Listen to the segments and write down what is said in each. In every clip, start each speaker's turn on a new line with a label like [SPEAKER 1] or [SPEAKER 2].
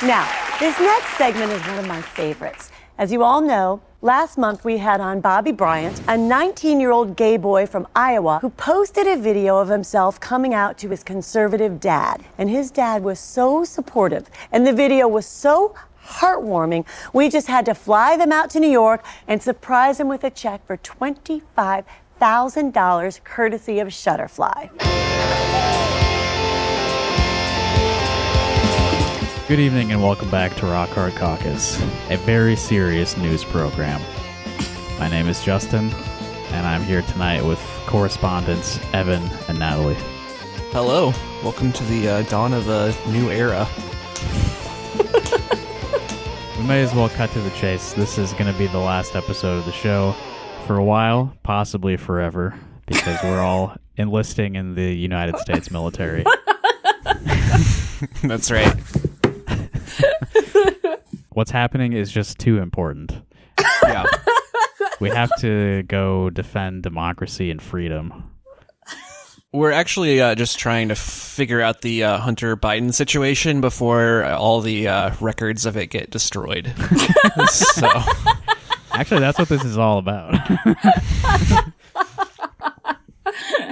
[SPEAKER 1] Now, this next segment is one of my favorites. As you all know, last month we had on Bobby Bryant, a 19-year-old gay boy from Iowa who posted a video of himself coming out to his conservative dad. And his dad was so supportive, and the video was so heartwarming, we just had to fly them out to New York and surprise him with a check for $25,000 courtesy of Shutterfly.
[SPEAKER 2] Good evening and welcome back to Rock Hard Caucus, a very serious news program. My name is Justin, and I'm here tonight with correspondents Evan and Natalie.
[SPEAKER 3] Hello. Welcome to the dawn of a new era.
[SPEAKER 2] We may as well cut to the chase. This is going to be the last episode of the show for a while, possibly forever, because we're all enlisting in the United States military.
[SPEAKER 3] That's right.
[SPEAKER 2] What's happening is just too important.
[SPEAKER 3] Yeah.
[SPEAKER 2] We have to go defend democracy and freedom.
[SPEAKER 3] We're actually just trying to figure out the Hunter Biden situation before all the records of it get destroyed. So,
[SPEAKER 2] actually, that's what this is all about.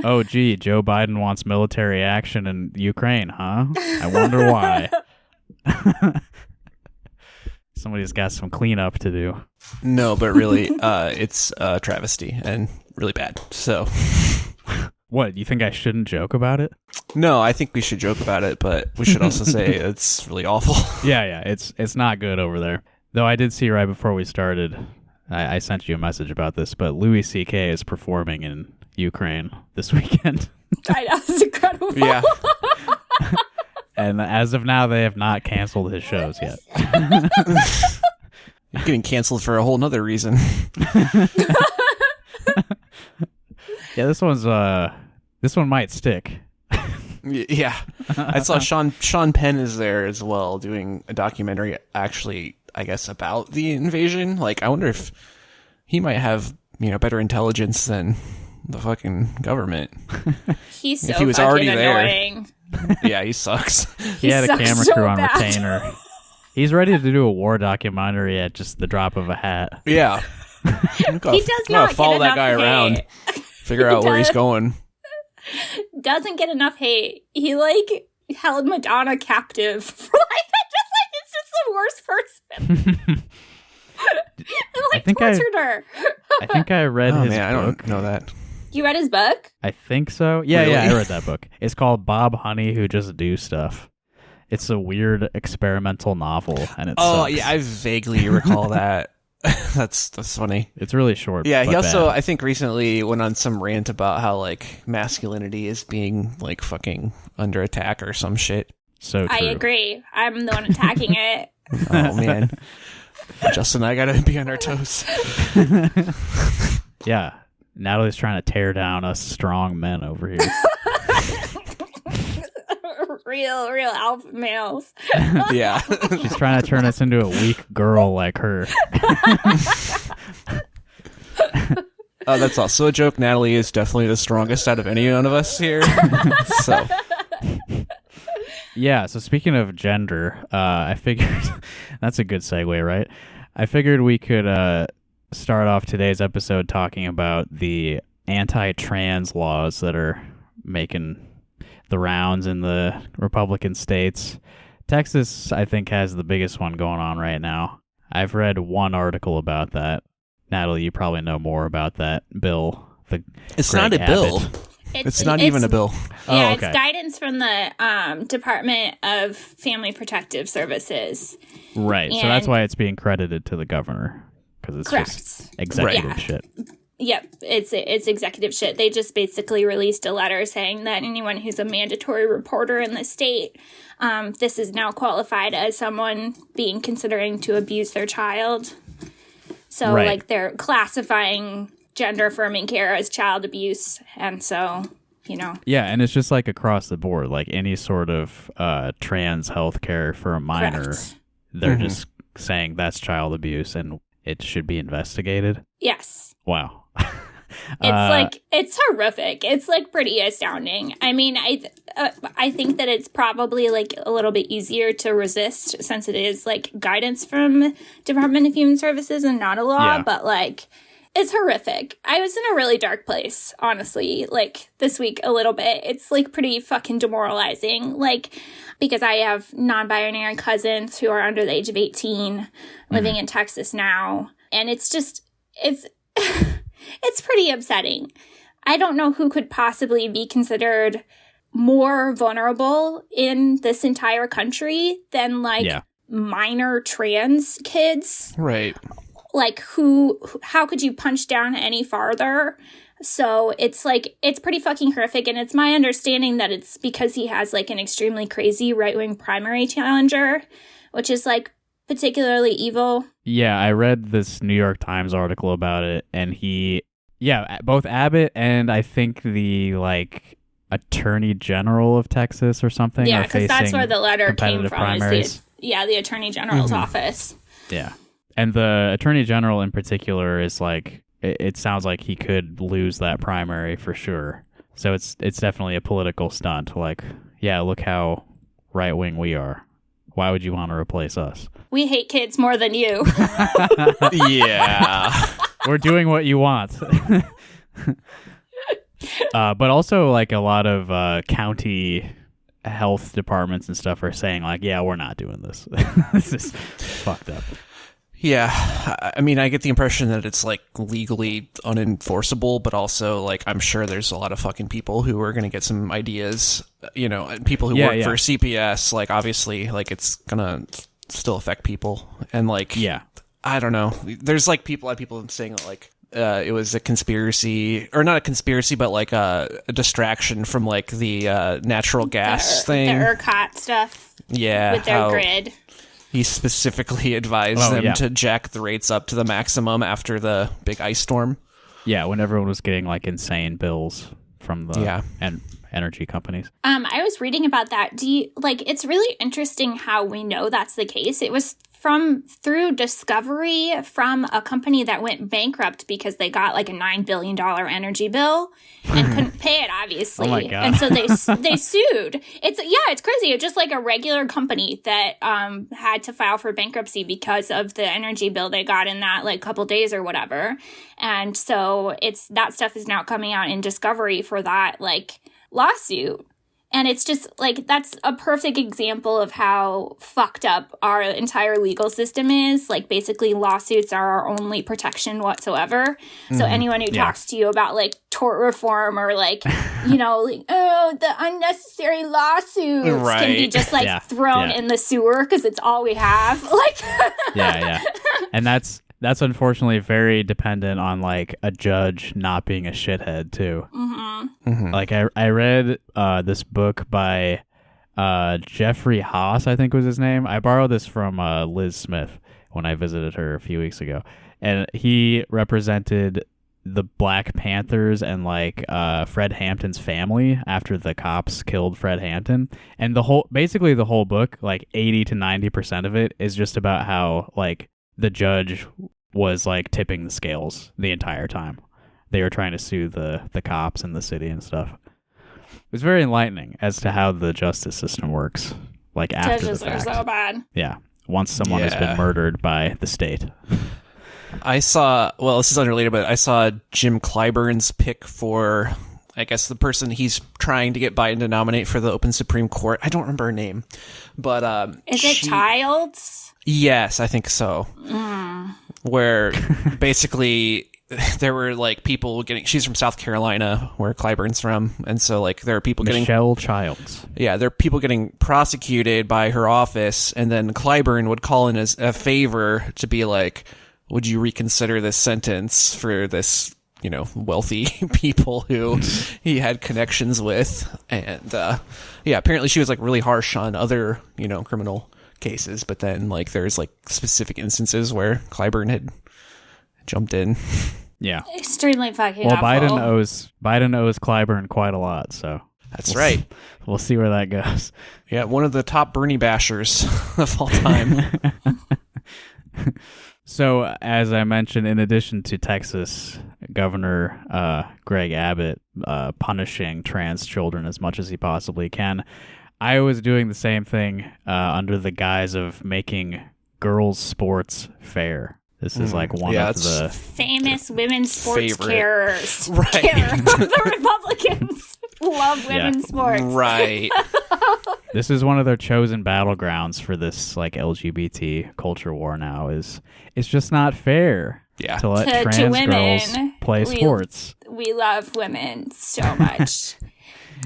[SPEAKER 2] Oh, gee, Joe Biden wants military action in Ukraine, huh? I wonder why. Somebody's got some cleanup to do.
[SPEAKER 3] No, but really, it's a travesty and really bad. So,
[SPEAKER 2] what, you think I shouldn't joke about it?
[SPEAKER 3] No, I think we should joke about it, but we should also say it's really awful.
[SPEAKER 2] Yeah, it's not good over there. Though I did see right before we started, I sent you a message about this, but Louis C.K. is performing in Ukraine this weekend.
[SPEAKER 4] I know, it's incredible.
[SPEAKER 3] Yeah.
[SPEAKER 2] And as of now, they have not canceled his shows yet.
[SPEAKER 3] You're getting canceled for a whole nother reason.
[SPEAKER 2] Yeah, this one might stick.
[SPEAKER 3] Yeah. I saw Sean Penn is there as well doing a documentary actually, I guess, about the invasion. Like, I wonder if he might have, better intelligence than the fucking government.
[SPEAKER 4] He's so
[SPEAKER 3] if he was
[SPEAKER 4] fucking
[SPEAKER 3] already
[SPEAKER 4] annoying.
[SPEAKER 3] There. Yeah, he sucks.
[SPEAKER 2] He had a
[SPEAKER 4] sucks
[SPEAKER 2] camera
[SPEAKER 4] so
[SPEAKER 2] crew on
[SPEAKER 4] bad.
[SPEAKER 2] retainer. He's ready to do a war documentary at just the drop of a hat.
[SPEAKER 3] Yeah.
[SPEAKER 4] He does not
[SPEAKER 3] follow
[SPEAKER 4] get
[SPEAKER 3] that guy
[SPEAKER 4] enough
[SPEAKER 3] around.
[SPEAKER 4] hate.
[SPEAKER 3] Figure out where he's going.
[SPEAKER 4] Doesn't get enough hate. He held Madonna captive for it's just the worst person. And tortured her.
[SPEAKER 2] I think I read his
[SPEAKER 3] man,
[SPEAKER 2] book.
[SPEAKER 3] I don't know that.
[SPEAKER 4] You read his book?
[SPEAKER 2] I think so. Yeah,
[SPEAKER 3] Really?
[SPEAKER 2] yeah, I read that book. It's called Bob Honey Who Just Do Stuff. It's a weird experimental novel, and it sucks.
[SPEAKER 3] Yeah, I vaguely recall that. That's funny.
[SPEAKER 2] It's really short.
[SPEAKER 3] Yeah, he
[SPEAKER 2] but
[SPEAKER 3] also,
[SPEAKER 2] bad.
[SPEAKER 3] I think, recently went on some rant about how, masculinity is being, fucking under attack or some shit.
[SPEAKER 2] So true.
[SPEAKER 4] I agree. I'm the one attacking it.
[SPEAKER 3] Oh, man. Justin and I gotta be on our toes.
[SPEAKER 2] Yeah. Natalie's trying to tear down us strong men over here.
[SPEAKER 4] real alpha males.
[SPEAKER 3] Yeah.
[SPEAKER 2] She's trying to turn us into a weak girl like her.
[SPEAKER 3] Oh, that's also a joke. Natalie is definitely the strongest out of any one of us here. So.
[SPEAKER 2] Yeah, so speaking of gender, I figured that's a good segue, right? I figured we could start off today's episode talking about the anti-trans laws that are making the rounds in the Republican states. Texas, I think, has the biggest one going on right now. I've read one article about that. Natalie, you probably know more about that bill.
[SPEAKER 3] It's not a bill. It's not even a bill.
[SPEAKER 4] Yeah,
[SPEAKER 2] Oh, okay.
[SPEAKER 4] It's guidance from the Department of Family Protective Services.
[SPEAKER 2] Right, so that's why it's being credited to the governor, because it's just executive shit.
[SPEAKER 4] Yep, it's executive shit. They just basically released a letter saying that anyone who's a mandatory reporter in the state, this is now qualified as someone being considering to abuse their child. So, they're classifying gender-affirming care as child abuse, and so,
[SPEAKER 2] Yeah, and it's just across the board, any sort of trans health care for a minor,
[SPEAKER 4] Correct.
[SPEAKER 2] They're just saying that's child abuse and it should be investigated.
[SPEAKER 4] Yes.
[SPEAKER 2] Wow.
[SPEAKER 4] It's horrific. It's like pretty astounding. I mean, I think that it's probably like a little bit easier to resist since it is like guidance from Department of Human Services and not a law,
[SPEAKER 2] Yeah.
[SPEAKER 4] but like it's horrific. I was in a really dark place, honestly, like this week a little bit. It's like pretty fucking demoralizing. Like, because I have non-binary cousins who are under the age of 18 living in Texas now. And it's just, it's pretty upsetting. I don't know who could possibly be considered more vulnerable in this entire country than like minor trans kids.
[SPEAKER 3] Right.
[SPEAKER 4] Like how could you punch down any farther? So it's like, it's pretty fucking horrific. And it's my understanding that it's because he has like an extremely crazy right-wing primary challenger, which is like particularly evil.
[SPEAKER 2] Yeah, I read this New York Times article about it, and both Abbott and I think the like Attorney General of Texas or something.
[SPEAKER 4] Yeah,
[SPEAKER 2] because
[SPEAKER 4] that's where the letter came from.
[SPEAKER 2] Primaries.
[SPEAKER 4] The Attorney General's office.
[SPEAKER 2] Yeah. And the Attorney General in particular is like, it sounds like he could lose that primary for sure. So it's definitely a political stunt. Like, yeah, look how right-wing we are. Why would you want to replace us?
[SPEAKER 4] We hate kids more than you.
[SPEAKER 3] Yeah.
[SPEAKER 2] We're doing what you want. But also, like, a lot of county health departments and stuff are saying, like, yeah, we're not doing this. This is fucked up.
[SPEAKER 3] Yeah, I mean, I get the impression that it's like legally unenforceable, but also like I'm sure there's a lot of fucking people who are going to get some ideas, you know, people who work for CPS, like obviously like it's going to still affect people. And like, I don't know, there's like people saying like it was a conspiracy, or not a conspiracy, but like a distraction from like the natural gas thing.
[SPEAKER 4] The ERCOT stuff.
[SPEAKER 3] Yeah.
[SPEAKER 4] With their grid.
[SPEAKER 3] He specifically advised them to jack the rates up to the maximum after the big ice storm.
[SPEAKER 2] Yeah, when everyone was getting like insane bills from the energy companies.
[SPEAKER 4] I was reading about that. It's really interesting how we know that's the case. It was through discovery from a company that went bankrupt because they got like a $9 billion energy bill and couldn't pay it, obviously.
[SPEAKER 2] Oh my God.
[SPEAKER 4] And so they sued. It's crazy. It's just like a regular company that had to file for bankruptcy because of the energy bill they got in that like couple days or whatever. And so that stuff is now coming out in discovery for that like lawsuit. And it's just like, that's a perfect example of how fucked up our entire legal system is. Like, basically, lawsuits are our only protection whatsoever. So anyone who talks to you about like tort reform or like, you know, like, oh, the unnecessary lawsuits can be just like thrown in the sewer because it's all we have. Like,
[SPEAKER 2] And that's unfortunately very dependent on like a judge not being a shithead too. Like I read this book by Jeffrey Haas, I think was his name. I borrowed this from Liz Smith when I visited her a few weeks ago, and he represented the Black Panthers and like Fred Hampton's family after the cops killed Fred Hampton. And the whole book, like 80 to 90% of it is just about how like the judge was like tipping the scales the entire time. They were trying to sue the cops in the city and stuff. It was very enlightening as to how the justice system works. Like after
[SPEAKER 4] judges
[SPEAKER 2] the fact.
[SPEAKER 4] are so bad.
[SPEAKER 2] Yeah. Once someone has been murdered by the state.
[SPEAKER 3] This is unrelated, but I saw Jim Clyburn's pick for, I guess, the person he's trying to get Biden to nominate for the open Supreme Court. I don't remember her name, but
[SPEAKER 4] is it Childs?
[SPEAKER 3] Yes, I think so. Where basically there were like people she's from South Carolina, where Clyburn's from, and so like there are people
[SPEAKER 2] Michelle Childs.
[SPEAKER 3] Yeah, there are people getting prosecuted by her office, and then Clyburn would call in as a favor to be like, would you reconsider this sentence for this, you know, wealthy people who he had connections with. And apparently she was like really harsh on other, you know, criminal cases, but then like there's like specific instances where Clyburn had jumped in.
[SPEAKER 2] Yeah.
[SPEAKER 4] Extremely fucking
[SPEAKER 2] awful. Biden owes Clyburn quite a lot, so
[SPEAKER 3] that's right.
[SPEAKER 2] We'll see where that goes.
[SPEAKER 3] Yeah, one of the top Bernie bashers of all time.
[SPEAKER 2] So, as I mentioned, in addition to Texas Governor Greg Abbott punishing trans children as much as he possibly can, Iowa is doing the same thing under the guise of making girls' sports fair. This is like one of the
[SPEAKER 4] famous women's sports
[SPEAKER 3] favorite.
[SPEAKER 4] carers.
[SPEAKER 3] Right.
[SPEAKER 4] The Republicans love women's sports.
[SPEAKER 3] Right.
[SPEAKER 2] This is one of their chosen battlegrounds for this like LGBT culture war now. It's just not fair to let
[SPEAKER 4] To
[SPEAKER 2] trans
[SPEAKER 4] women,
[SPEAKER 2] girls play sports.
[SPEAKER 4] We love women so much.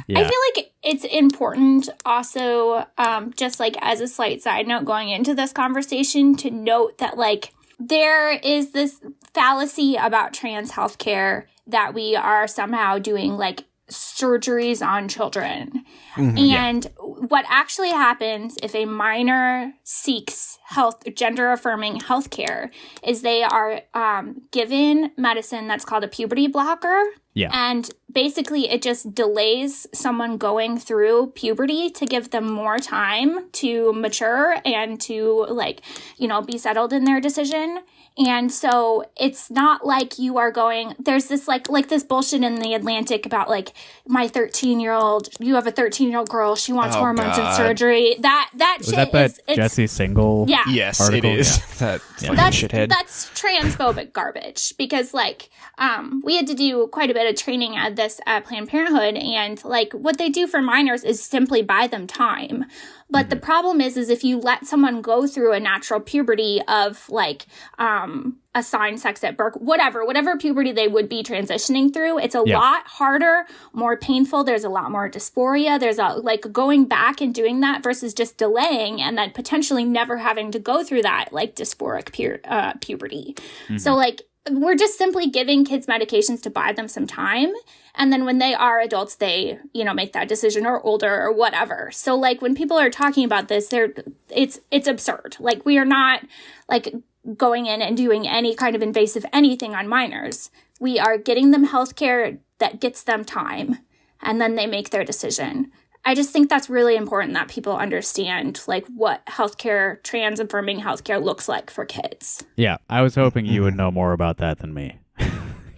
[SPEAKER 2] Yeah.
[SPEAKER 4] I feel like it's important also, just like as a slight side note going into this conversation, to note that like there is this fallacy about trans healthcare that we are somehow doing like surgeries on children. And what actually happens if a minor seeks gender affirming healthcare is they are given medicine that's called a puberty blocker.
[SPEAKER 2] Yeah.
[SPEAKER 4] And basically it just delays someone going through puberty to give them more time to mature and to like, be settled in their decision. And so it's not like you are going, there's this like this bullshit in the Atlantic about like my 13-year-old, you have a 13-year-old girl, she wants hormones and surgery. That
[SPEAKER 2] Was
[SPEAKER 4] shit
[SPEAKER 2] that
[SPEAKER 4] is
[SPEAKER 2] Jesse Single?
[SPEAKER 4] Yeah.
[SPEAKER 3] Yes,
[SPEAKER 2] article?
[SPEAKER 3] it is.
[SPEAKER 2] Yeah.
[SPEAKER 3] That fucking
[SPEAKER 4] That's
[SPEAKER 3] shithead.
[SPEAKER 4] That's transphobic garbage because like we had to do quite a bit of training at this at Planned Parenthood, and like what they do for minors is simply buy them time. But the problem is if you let someone go through a natural puberty of like assigned sex at birth, whatever puberty they would be transitioning through, it's a lot harder, more painful. There's a lot more dysphoria. There's like going back and doing that versus just delaying and then potentially never having to go through that like dysphoric puberty. So like we're just simply giving kids medications to buy them some time. And then when they are adults, they, make that decision, or older or whatever. So like when people are talking about this, it's absurd. Like we are not like going in and doing any kind of invasive anything on minors. We are getting them healthcare that gets them time, and then they make their decision. I just think that's really important that people understand like what healthcare, trans affirming healthcare looks like for kids.
[SPEAKER 2] Yeah, I was hoping you would know more about that than me.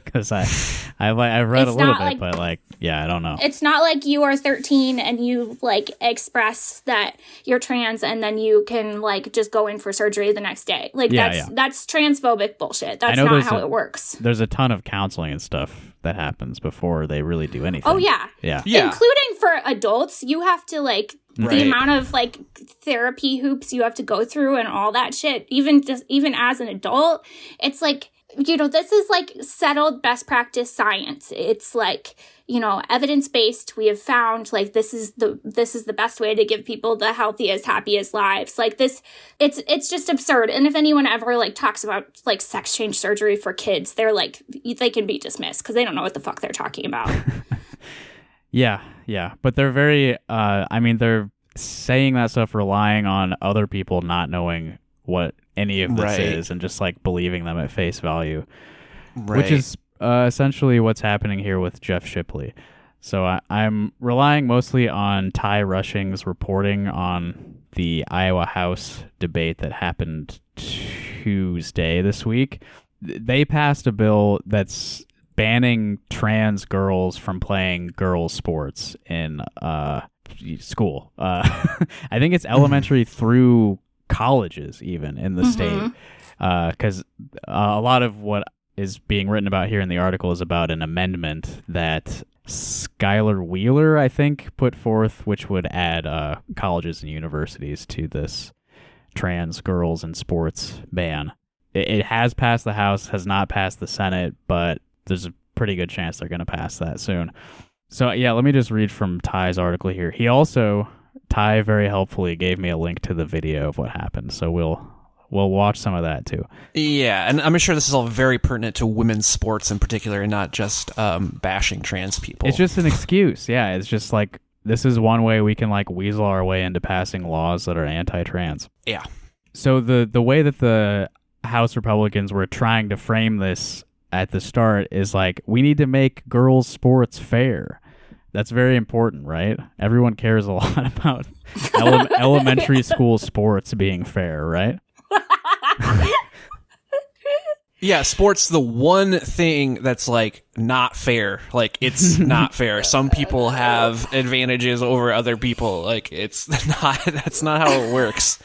[SPEAKER 2] Because I've read a little bit, but like, yeah, I don't know.
[SPEAKER 4] It's not like you are 13 and you like express that you're trans and then you can like just go in for surgery the next day. Like that's transphobic bullshit. That's not how it works.
[SPEAKER 2] There's a ton of counseling and stuff that happens before they really do anything.
[SPEAKER 4] Oh yeah.
[SPEAKER 2] Yeah.
[SPEAKER 4] Including for adults, you have to like the amount of like therapy hoops you have to go through and all that shit. Even as an adult, it's like, this is like settled best practice science. It's like, evidence-based. We have found like this is the best way to give people the healthiest, happiest lives. Like this, it's just absurd. And if anyone ever like talks about like sex change surgery for kids, they're like, they can be dismissed because they don't know what the fuck they're talking about.
[SPEAKER 2] Yeah. But they're very, they're saying that stuff relying on other people not knowing what any of this is and just like believing them at face value, which is essentially what's happening here with Jeff Shipley. So I'm relying mostly on Ty Rushing's reporting on the Iowa House debate that happened Tuesday this week. They passed a bill that's banning trans girls from playing girls' sports in school. I think it's elementary through colleges even in the state, because a lot of what is being written about here in the article is about an amendment that Skylar Wheeler, I think, put forth, which would add colleges and universities to this trans girls in sports ban. It has passed the House, has not passed the Senate, but there's a pretty good chance they're going to pass that soon. So yeah, let me just read from Ty's article here. Ty very helpfully gave me a link to the video of what happened, so we'll watch some of that too.
[SPEAKER 3] Yeah, and I'm sure this is all very pertinent to women's sports in particular, and not just bashing trans people.
[SPEAKER 2] It's just an excuse. Yeah, it's just like this is one way we can like weasel our way into passing laws that are anti-trans.
[SPEAKER 3] Yeah.
[SPEAKER 2] So the way that the House Republicans were trying to frame this at the start is like, we need to make girls' sports fair. That's very important, right? Everyone cares a lot about elementary school sports being fair, right?
[SPEAKER 3] Yeah, sports the one thing that's like not fair. Like it's not fair. Some people have advantages over other people. Like it's not. That's not how it works.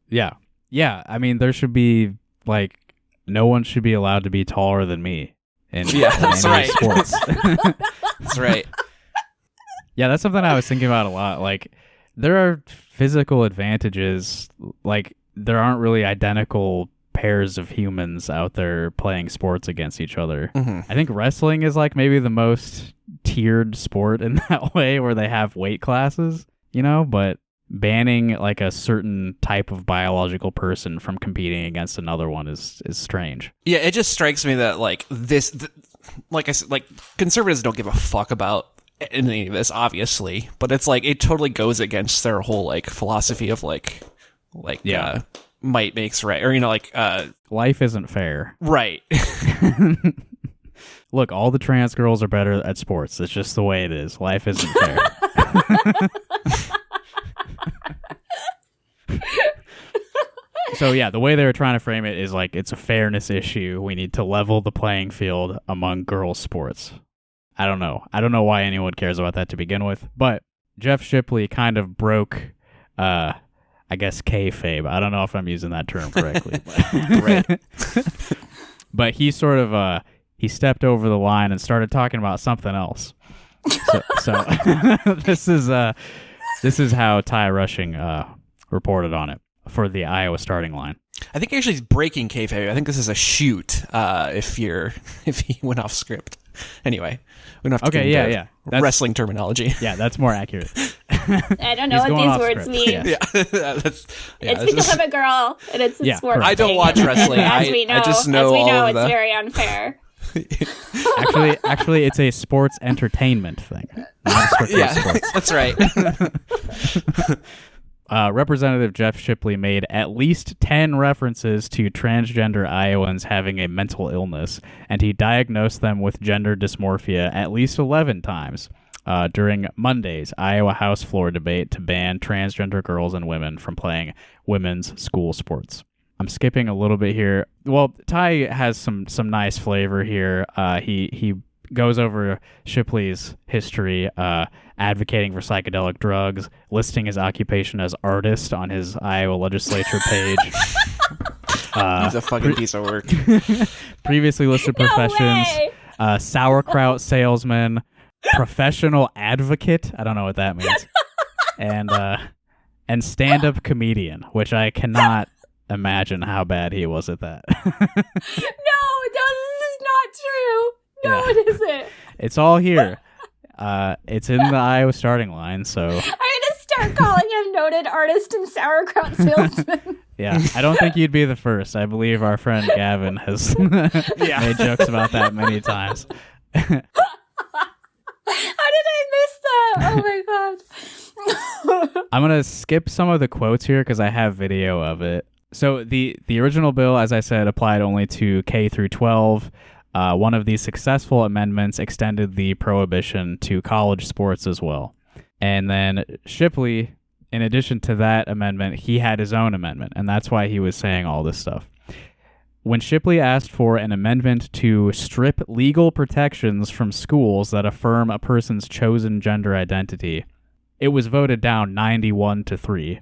[SPEAKER 2] Yeah. Yeah. I mean, there should be like no one should be allowed to be taller than me.
[SPEAKER 3] Yeah, that's
[SPEAKER 2] any
[SPEAKER 3] right.
[SPEAKER 2] Sports.
[SPEAKER 3] That's right.
[SPEAKER 2] Yeah, that's something I was thinking about a lot. Like, there are physical advantages. Like, there aren't really identical pairs of humans out there playing sports against each other.
[SPEAKER 3] Mm-hmm.
[SPEAKER 2] I think wrestling is like maybe the most tiered sport in that way, where they have weight classes, you know, but banning like a certain type of biological person from competing against another one is strange.
[SPEAKER 3] Yeah, it just strikes me that like like I said, like conservatives don't give a fuck about any of this, obviously, but it's like it totally goes against their whole like philosophy of like might makes right, or like
[SPEAKER 2] life isn't fair.
[SPEAKER 3] Right.
[SPEAKER 2] Look, all the trans girls are better at sports. It's just the way it is. Life isn't fair. So yeah, the way they were trying to frame it is like it's a fairness issue. We need to level the playing field among girls' sports. I don't know why anyone cares about that to begin with, but Jeff Shipley kind of broke, I guess, kayfabe. I don't know if I'm using that term correctly.
[SPEAKER 3] Right.
[SPEAKER 2] But he sort of, he stepped over the line and started talking about something else. So this is how Ty Rushing reported on it for the Iowa starting line.
[SPEAKER 3] I think actually he's breaking kayfabe. I think this is a shoot. If he went off script. Anyway, we don't have to get into wrestling terminology.
[SPEAKER 2] Yeah, that's more accurate.
[SPEAKER 4] I don't know what these words mean.
[SPEAKER 2] Yeah.
[SPEAKER 4] It's because I'm a girl, and it's a sport.
[SPEAKER 3] I don't watch wrestling.
[SPEAKER 4] As we know,
[SPEAKER 3] I just know
[SPEAKER 4] it's very unfair.
[SPEAKER 2] Actually, it's a sports entertainment thing. Not strictly sports.
[SPEAKER 3] That's right.
[SPEAKER 2] Representative Jeff Shipley made at least 10 references to transgender Iowans having a mental illness, and he diagnosed them with gender dysmorphia at least 11 times during Monday's Iowa House floor debate to ban transgender girls and women from playing women's school sports. I'm skipping a little bit here. Well, Ty has some nice flavor here. He goes over Shipley's history, advocating for psychedelic drugs, listing his occupation as artist on his Iowa legislature page.
[SPEAKER 3] He's a fucking piece of work.
[SPEAKER 2] Previously listed professions: sauerkraut salesman, professional advocate. I don't know what that means, and stand-up comedian, which I cannot imagine how bad he was at that.
[SPEAKER 4] No, this is not true. No, it isn't.
[SPEAKER 2] It's all here. It's in the Iowa starting line, so...
[SPEAKER 4] I'm going to start calling him noted artist and sauerkraut salesman.
[SPEAKER 2] Yeah, I don't think you'd be the first. I believe our friend Gavin has made jokes about that many times.
[SPEAKER 4] How did I miss that? Oh my god.
[SPEAKER 2] I'm going to skip some of the quotes here because I have video of it. So the original bill, as I said, applied only to K through 12. One of these successful amendments extended the prohibition to college sports as well. And then Shipley, in addition to that amendment, he had his own amendment, and that's why he was saying all this stuff. When Shipley asked for an amendment to strip legal protections from schools that affirm a person's chosen gender identity, it was voted down 91-3.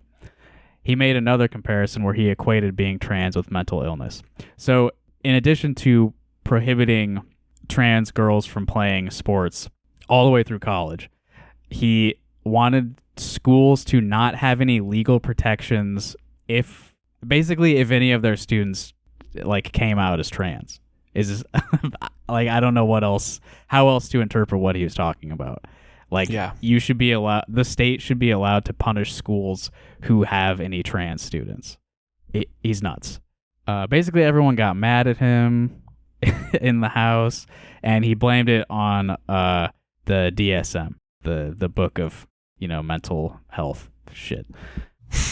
[SPEAKER 2] He made another comparison where he equated being trans with mental illness. So, in addition to prohibiting trans girls from playing sports all the way through college, he wanted schools to not have any legal protections if any of their students like came out as trans. Is like, I don't know how else to interpret what he was talking about. Like, you should be the state should be allowed to punish schools who have any trans students. He's nuts. Basically, everyone got mad at him in the House, and he blamed it on the DSM, the book of, mental health shit.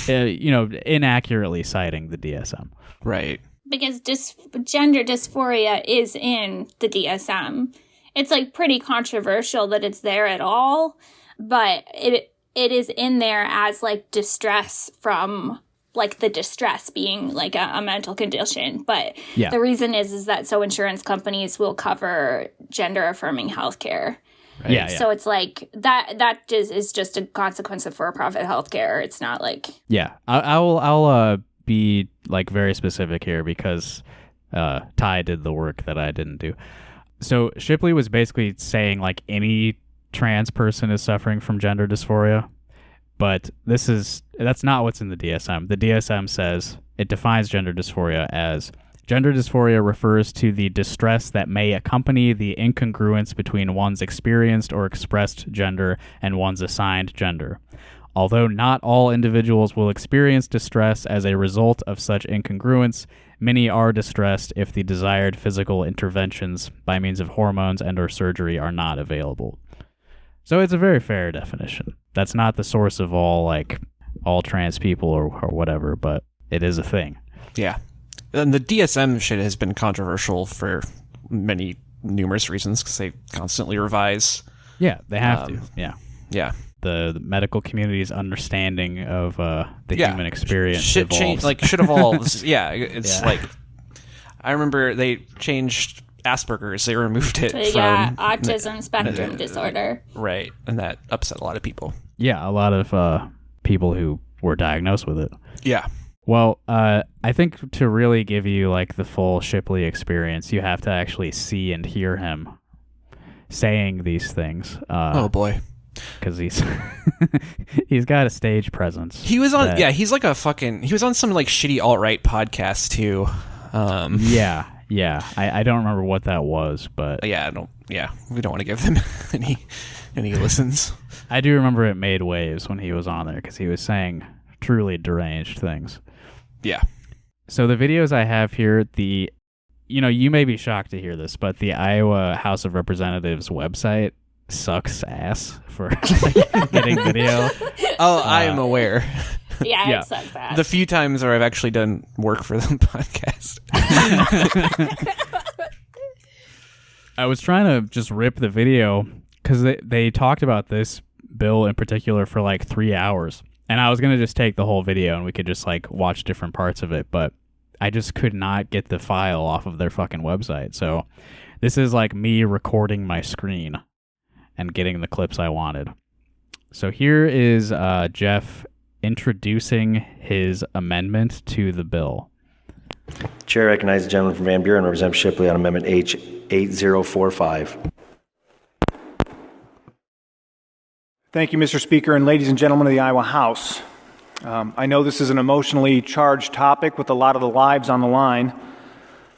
[SPEAKER 2] Inaccurately citing the DSM.
[SPEAKER 3] Right.
[SPEAKER 4] Because gender dysphoria is in the DSM. It's like pretty controversial that it's there at all, but it is in there as like distress from like the distress being like a mental condition. But
[SPEAKER 2] Yeah.
[SPEAKER 4] the reason is that so insurance companies will cover gender affirming healthcare.
[SPEAKER 3] Right?
[SPEAKER 2] Yeah.
[SPEAKER 4] So it's like that is just a consequence of for-profit healthcare. It's not like
[SPEAKER 2] Yeah. I'll be like very specific here because Ty did the work that I didn't do. So Shipley was basically saying like any trans person is suffering from gender dysphoria, but that's not what's in the DSM. The DSM says it defines gender dysphoria as gender dysphoria refers to the distress that may accompany the incongruence between one's experienced or expressed gender and one's assigned gender. Although not all individuals will experience distress as a result of such incongruence, many are distressed if the desired physical interventions by means of hormones and/or surgery are not available. So it's a very fair definition. That's not the source of all trans people or whatever, but it is a thing.
[SPEAKER 3] Yeah. And the DSM shit has been controversial for numerous reasons because they constantly revise.
[SPEAKER 2] Yeah, they have to. Yeah.
[SPEAKER 3] Yeah.
[SPEAKER 2] The medical community's understanding of the human experience
[SPEAKER 3] shit
[SPEAKER 2] evolves.
[SPEAKER 3] should evolve. Yeah, it's
[SPEAKER 2] Yeah.
[SPEAKER 3] like I remember they changed Asperger's. They removed it from
[SPEAKER 4] autism spectrum disorder.
[SPEAKER 3] Right, and that upset a lot of people.
[SPEAKER 2] Yeah, a lot of people who were diagnosed with it.
[SPEAKER 3] Yeah.
[SPEAKER 2] Well, I think to really give you like the full Shipley experience, you have to actually see and hear him saying these things.
[SPEAKER 3] Oh boy.
[SPEAKER 2] Because he's got a stage presence.
[SPEAKER 3] He was on he's like he was on some like shitty alt-right podcast too.
[SPEAKER 2] Yeah. I don't remember what that was, but
[SPEAKER 3] we don't want to give them any listens.
[SPEAKER 2] I do remember it made waves when he was on there because he was saying truly deranged things.
[SPEAKER 3] Yeah.
[SPEAKER 2] So the videos I have here, you may be shocked to hear this, but the Iowa House of Representatives website sucks ass for getting video.
[SPEAKER 3] Oh, I am aware.
[SPEAKER 4] Yeah, it sucks ass.
[SPEAKER 3] The few times where I've actually done work for the podcast.
[SPEAKER 2] I was trying to just rip the video because they talked about this bill in particular for like 3 hours. And I was going to just take the whole video and we could just like watch different parts of it. But I just could not get the file off of their fucking website. So this is like me recording my screen and getting the clips I wanted. So here is Jeff introducing his amendment to the bill.
[SPEAKER 5] Chair recognizes the gentleman from Van Buren, Representative Shipley, on Amendment H 8045.
[SPEAKER 6] Thank you, Mr. Speaker, and ladies and gentlemen of the Iowa House. I know this is an emotionally charged topic with a lot of the lives on the line.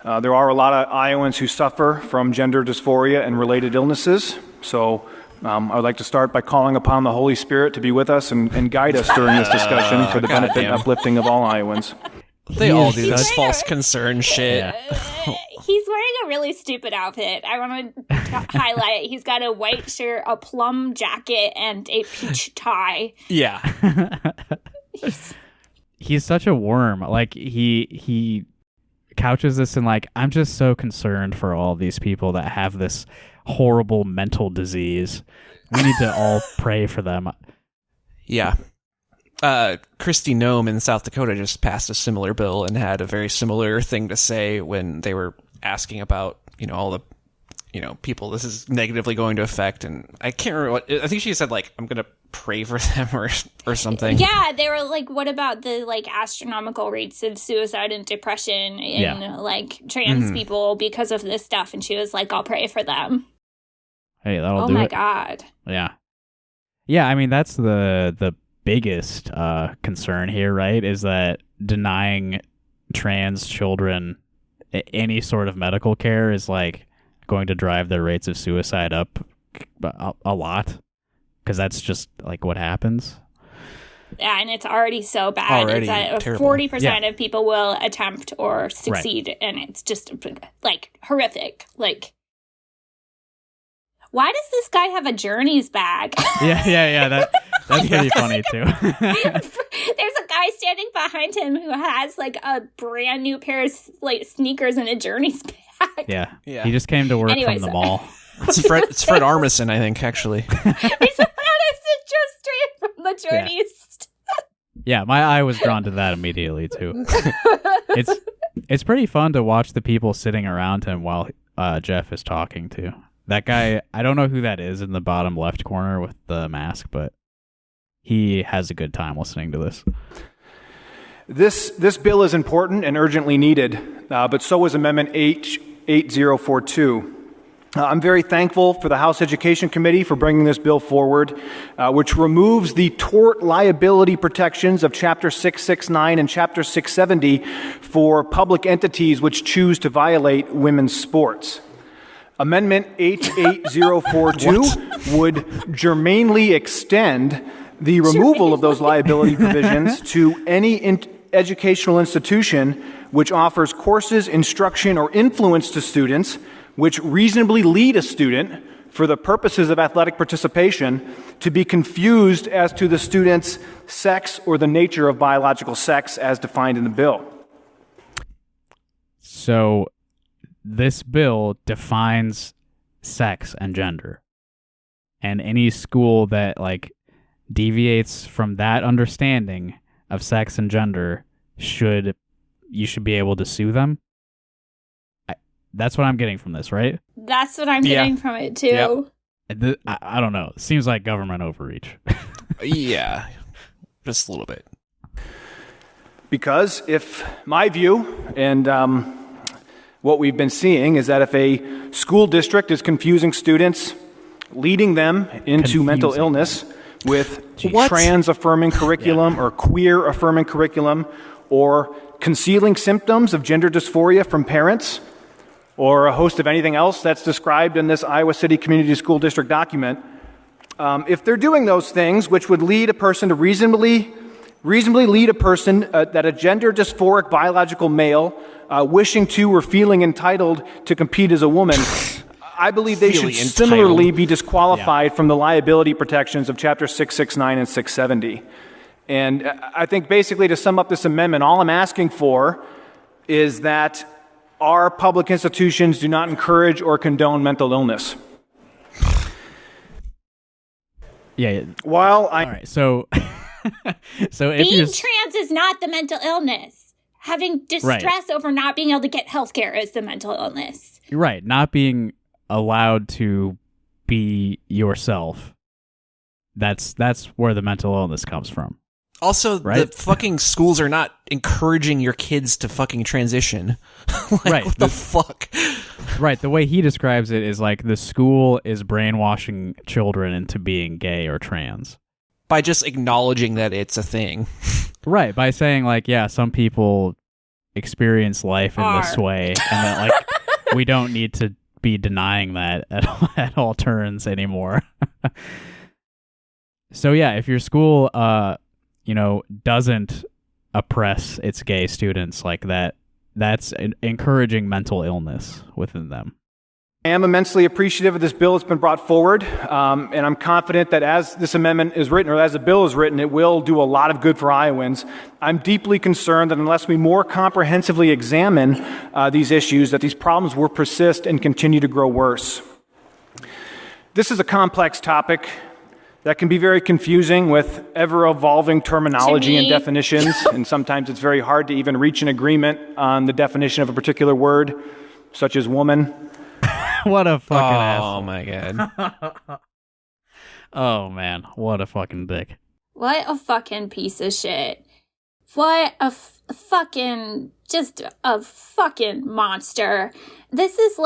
[SPEAKER 6] There are a lot of Iowans who suffer from gender dysphoria and related illnesses. So I would like to start by calling upon the Holy Spirit to be with us and guide us during this discussion for the benefit and uplifting of all Iowans.
[SPEAKER 3] They all do this false concern shit.
[SPEAKER 2] Yeah.
[SPEAKER 4] He's wearing a really stupid outfit. I want to highlight it. He's got a white shirt, a plum jacket, and a peach tie.
[SPEAKER 3] Yeah.
[SPEAKER 2] He's such a worm. Like he couches this in like, I'm just so concerned for all these people that have this horrible mental disease. We need to all pray for them.
[SPEAKER 3] Yeah. Kristi Noem in South Dakota just passed a similar bill and had a very similar thing to say when they were asking about, all the, people this is negatively going to affect. And I can't remember what, I think she said, like, I'm going to pray for them or something.
[SPEAKER 4] Yeah, they were like, what about the, like, astronomical rates of suicide and depression in, like, trans people because of this stuff? And she was like, I'll pray for them.
[SPEAKER 2] Hey, that'll do it.
[SPEAKER 4] Oh, my God.
[SPEAKER 2] Yeah. Yeah, I mean, that's the biggest concern here, right, is that denying trans children any sort of medical care is like going to drive their rates of suicide up a lot, because that's just like what happens.
[SPEAKER 4] Yeah, and it's already so bad.
[SPEAKER 3] Already
[SPEAKER 4] it's
[SPEAKER 3] terrible.
[SPEAKER 4] 40% of people will attempt or succeed, and it's just like horrific. Like, why does this guy have a Journeys bag?
[SPEAKER 2] Yeah. That's pretty funny too.
[SPEAKER 4] There's a guy standing behind him who has like a brand new pair of like sneakers and a Journeys bag.
[SPEAKER 2] Yeah.
[SPEAKER 3] Yeah.
[SPEAKER 2] He just came to work
[SPEAKER 4] Anyways.
[SPEAKER 2] from the mall.
[SPEAKER 3] It's Fred Armisen, I think, actually.
[SPEAKER 4] It's just straight from the Journeys.
[SPEAKER 2] Yeah, my eye was drawn to that immediately too. It's pretty fun to watch the people sitting around him while Jeff is talking to. That guy, I don't know who that is in the bottom left corner with the mask, but he has a good time listening to this.
[SPEAKER 6] This bill is important and urgently needed, but so is Amendment H8042. I'm very thankful for the House Education Committee for bringing this bill forward, which removes the tort liability protections of Chapter 669 and Chapter 670 for public entities which choose to violate women's sports. Amendment H8042 would germanely extend the removal of those liability provisions to any educational institution which offers courses, instruction, or influence to students which reasonably lead a student for the purposes of athletic participation to be confused as to the student's sex or the nature of biological sex as defined in the bill.
[SPEAKER 2] So this bill defines sex and gender. And any school that deviates from that understanding of sex and gender you should be able to sue them. That's what I'm getting from this, right?
[SPEAKER 4] That's what I'm getting from it, too.
[SPEAKER 3] Yep.
[SPEAKER 2] I don't know. It seems like government overreach.
[SPEAKER 3] Yeah, just a little bit.
[SPEAKER 6] Because if my view and what we've been seeing is that if a school district is confusing students, leading them into mental illness with trans-affirming curriculum or queer-affirming curriculum, or concealing symptoms of gender dysphoria from parents, or a host of anything else that's described in this Iowa City Community School District document, if they're doing those things, which would lead a person to reasonably lead a person that a gender dysphoric biological male wishing to or feeling entitled to compete as a woman, I believe they should similarly be disqualified from the liability protections of Chapter 669 and 670. And I think basically to sum up this amendment, all I'm asking for is that our public institutions do not encourage or condone mental illness.
[SPEAKER 2] Yeah.
[SPEAKER 6] All
[SPEAKER 2] right, so so if
[SPEAKER 4] being trans is not the mental illness. Having distress over not being able to get health care is the mental illness.
[SPEAKER 2] Right. Not being allowed to be yourself. That's where the mental illness comes from.
[SPEAKER 3] Also, the fucking schools are not encouraging your kids to fucking transition. What the fuck?
[SPEAKER 2] Right. The way he describes it is the school is brainwashing children into being gay or trans.
[SPEAKER 3] By just acknowledging that it's a thing.
[SPEAKER 2] Right. By saying, some people experience life in this way, and that, we don't need to be denying that at all turns anymore. So, yeah, if your school doesn't oppress its gay students like that, that's encouraging mental illness within them.
[SPEAKER 6] I am immensely appreciative of this bill that's been brought forward, and I'm confident that as this amendment is written, or as the bill is written, it will do a lot of good for Iowans. I'm deeply concerned that unless we more comprehensively examine these issues, that these problems will persist and continue to grow worse. This is a complex topic that can be very confusing with ever-evolving terminology and definitions, and sometimes it's very hard to even reach an agreement on the definition of a particular word, such as woman.
[SPEAKER 2] What a fucking asshole.
[SPEAKER 3] Oh, my God.
[SPEAKER 2] Oh, man. What a fucking dick.
[SPEAKER 4] What a fucking piece of shit. What a fucking, just a fucking monster. This is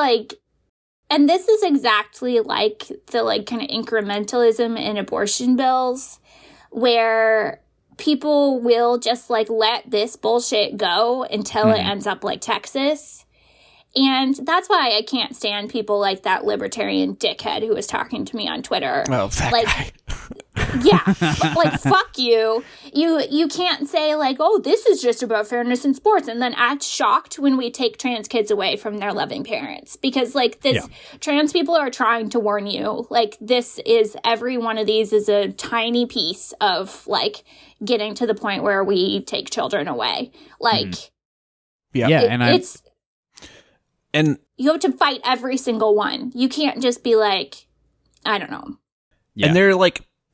[SPEAKER 4] and this is exactly like the kind of incrementalism in abortion bills, where people will just let this bullshit go until it ends up like Texas. And that's why I can't stand people like that libertarian dickhead who was talking to me on Twitter.
[SPEAKER 3] Oh, that guy.
[SPEAKER 4] Yeah, fuck you. You can't say oh, this is just about fairness in sports, and then act shocked when we take trans kids away from their loving parents. Because trans people are trying to warn you. This is, every one of these is a tiny piece of getting to the point where we take children away.
[SPEAKER 3] And
[SPEAKER 4] you have to fight every single one. You can't just be I don't know.
[SPEAKER 3] Yeah. And they're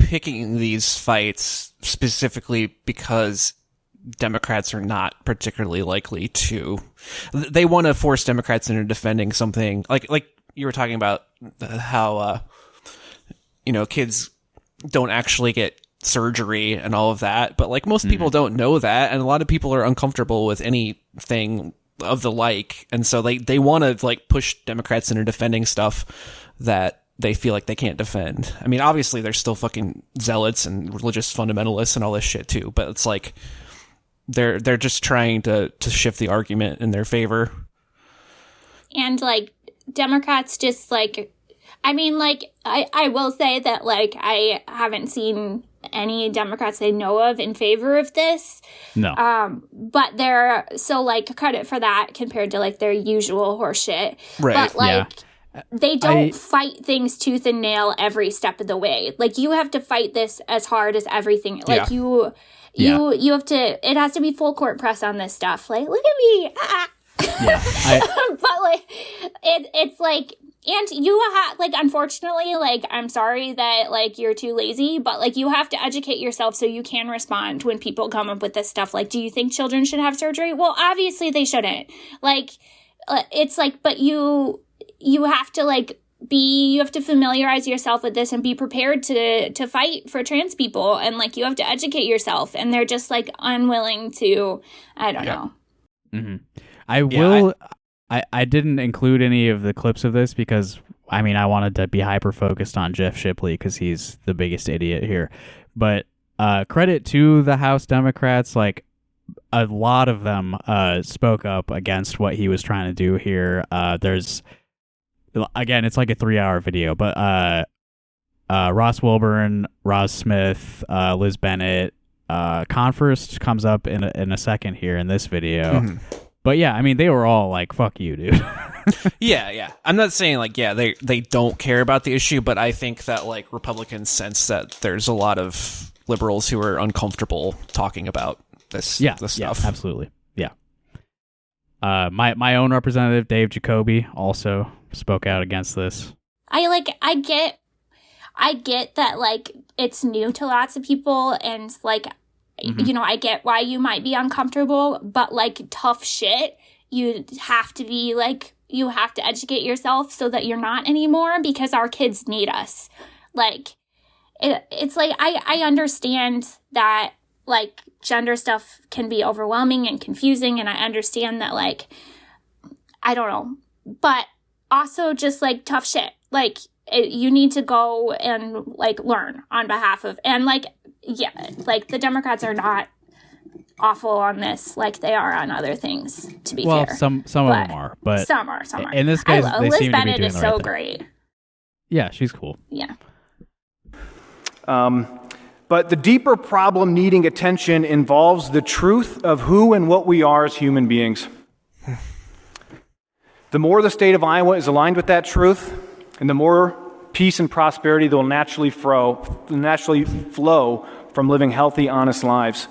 [SPEAKER 3] picking these fights specifically because Democrats are not particularly likely to. They want to force Democrats into defending something like you were talking about how kids don't actually get surgery and all of that, but like most people don't know that, and a lot of people are uncomfortable with anything of the like, and so they want to like push Democrats into defending stuff that they feel like they can't defend. I mean, obviously there's still fucking zealots and religious fundamentalists and all this shit too, but it's like they're just trying to shift the argument in their favor.
[SPEAKER 4] And like Democrats just like, I mean, like I will say that like I haven't seen any Democrats I know of in favor of this.
[SPEAKER 2] No.
[SPEAKER 4] But they're so like credit for that compared to like their usual horseshit.
[SPEAKER 3] Right.
[SPEAKER 4] But like they don't fight things tooth and nail every step of the way. Like you have to fight this as hard as everything. Like you have to, it has to be full court press on this stuff. Like, look at me. But like it's like, and you have, like, unfortunately, like, I'm sorry that, like, you're too lazy, but, like, you have to educate yourself so you can respond when people come up with this stuff. Like, do you think children should have surgery? Well, obviously they shouldn't. Like, it's like, but you have to, like, you have to familiarize yourself with this and be prepared to fight for trans people. And, like, you have to educate yourself. And they're just, like, unwilling to, I don't know.
[SPEAKER 2] Mm-hmm. I didn't include any of the clips of this because, I mean, I wanted to be hyper-focused on Jeff Shipley because he's the biggest idiot here. But credit to the House Democrats, like, a lot of them spoke up against what he was trying to do here. There's, again, it's like a 3-hour video, but Ross Wilburn, Roz Smith, Liz Bennett, Confirst comes up in a second here in this video. Mm-hmm. But yeah, I mean, they were all like, fuck you, dude.
[SPEAKER 3] Yeah. I'm not saying like, they don't care about the issue, but I think that like Republicans sense that there's a lot of liberals who are uncomfortable talking about this stuff.
[SPEAKER 2] Yeah, absolutely. Yeah. My own representative, Dave Jacoby, also spoke out against this.
[SPEAKER 4] I get that like it's new to lots of people and like, you know, I get why you might be uncomfortable, but like tough shit, you have to be like, you have to educate yourself so that you're not anymore because our kids need us. Like, it's like, I understand that like gender stuff can be overwhelming and confusing. And I understand that like, I don't know, but also just like tough shit. Like you need to go and like learn on behalf of, and like, yeah, like the Democrats are not awful on this like they are on other things, to be fair.
[SPEAKER 2] Well, some of them are, but
[SPEAKER 4] some are.
[SPEAKER 2] In this case, they
[SPEAKER 4] Liz
[SPEAKER 2] seem
[SPEAKER 4] Bennett
[SPEAKER 2] to be doing
[SPEAKER 4] is
[SPEAKER 2] the right
[SPEAKER 4] so
[SPEAKER 2] thing.
[SPEAKER 4] great.
[SPEAKER 2] Yeah, she's cool.
[SPEAKER 4] Yeah.
[SPEAKER 6] But the deeper problem needing attention involves the truth of who and what we are as human beings. The more the state of Iowa is aligned with that truth, and the more peace and prosperity that will naturally flow from living healthy, honest lives.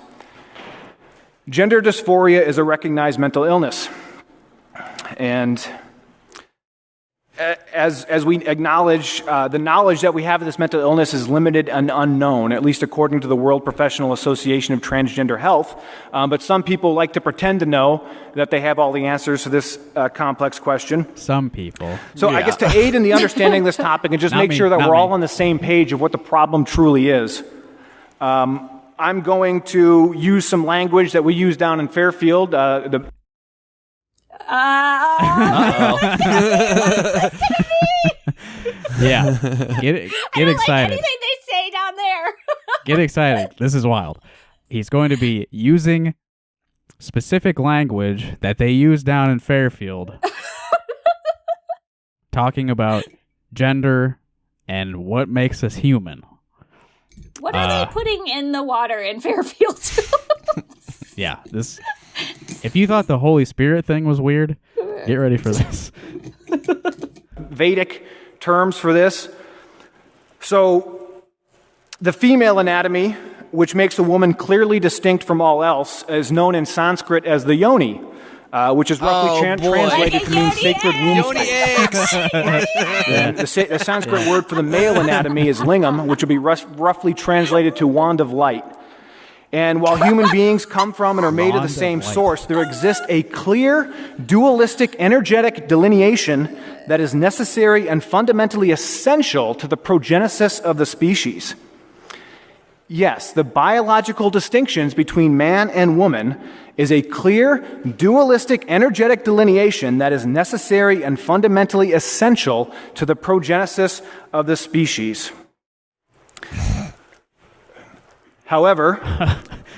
[SPEAKER 6] Gender dysphoria is a recognized mental illness. And as we acknowledge, the knowledge that we have of this mental illness is limited and unknown, at least according to the World Professional Association of Transgender Health. But some people like to pretend to know that they have all the answers to this complex question.
[SPEAKER 2] Some people.
[SPEAKER 6] So I guess to aid in the understanding of this topic and just make sure that we're all on the same page of what the problem truly is, I'm going to use some language that we use down in Fairfield.
[SPEAKER 2] Yeah, get excited.
[SPEAKER 4] Like anything they say down there.
[SPEAKER 2] Get excited. This is wild. He's going to be using specific language that they use down in Fairfield, talking about gender and what makes us human.
[SPEAKER 4] What are they putting in the water in Fairfield?
[SPEAKER 2] Yeah, this. If you thought the Holy Spirit thing was weird, get ready for this.
[SPEAKER 6] Vedic terms for this. So, the female anatomy, which makes a woman clearly distinct from all else, is known in Sanskrit as the yoni. which is roughly translated to mean sacred womb
[SPEAKER 3] Yoni
[SPEAKER 6] space.
[SPEAKER 3] eggs.
[SPEAKER 6] And the Sanskrit word for the male anatomy is lingam, which would be roughly translated to wand of light. And while human beings come from and are made of the same source, there exists a clear, dualistic, energetic delineation that is necessary and fundamentally essential to the progenesis of the species. Yes, the biological distinctions between man and woman is a clear, dualistic, energetic delineation that is necessary and fundamentally essential to the progenesis of the species. However,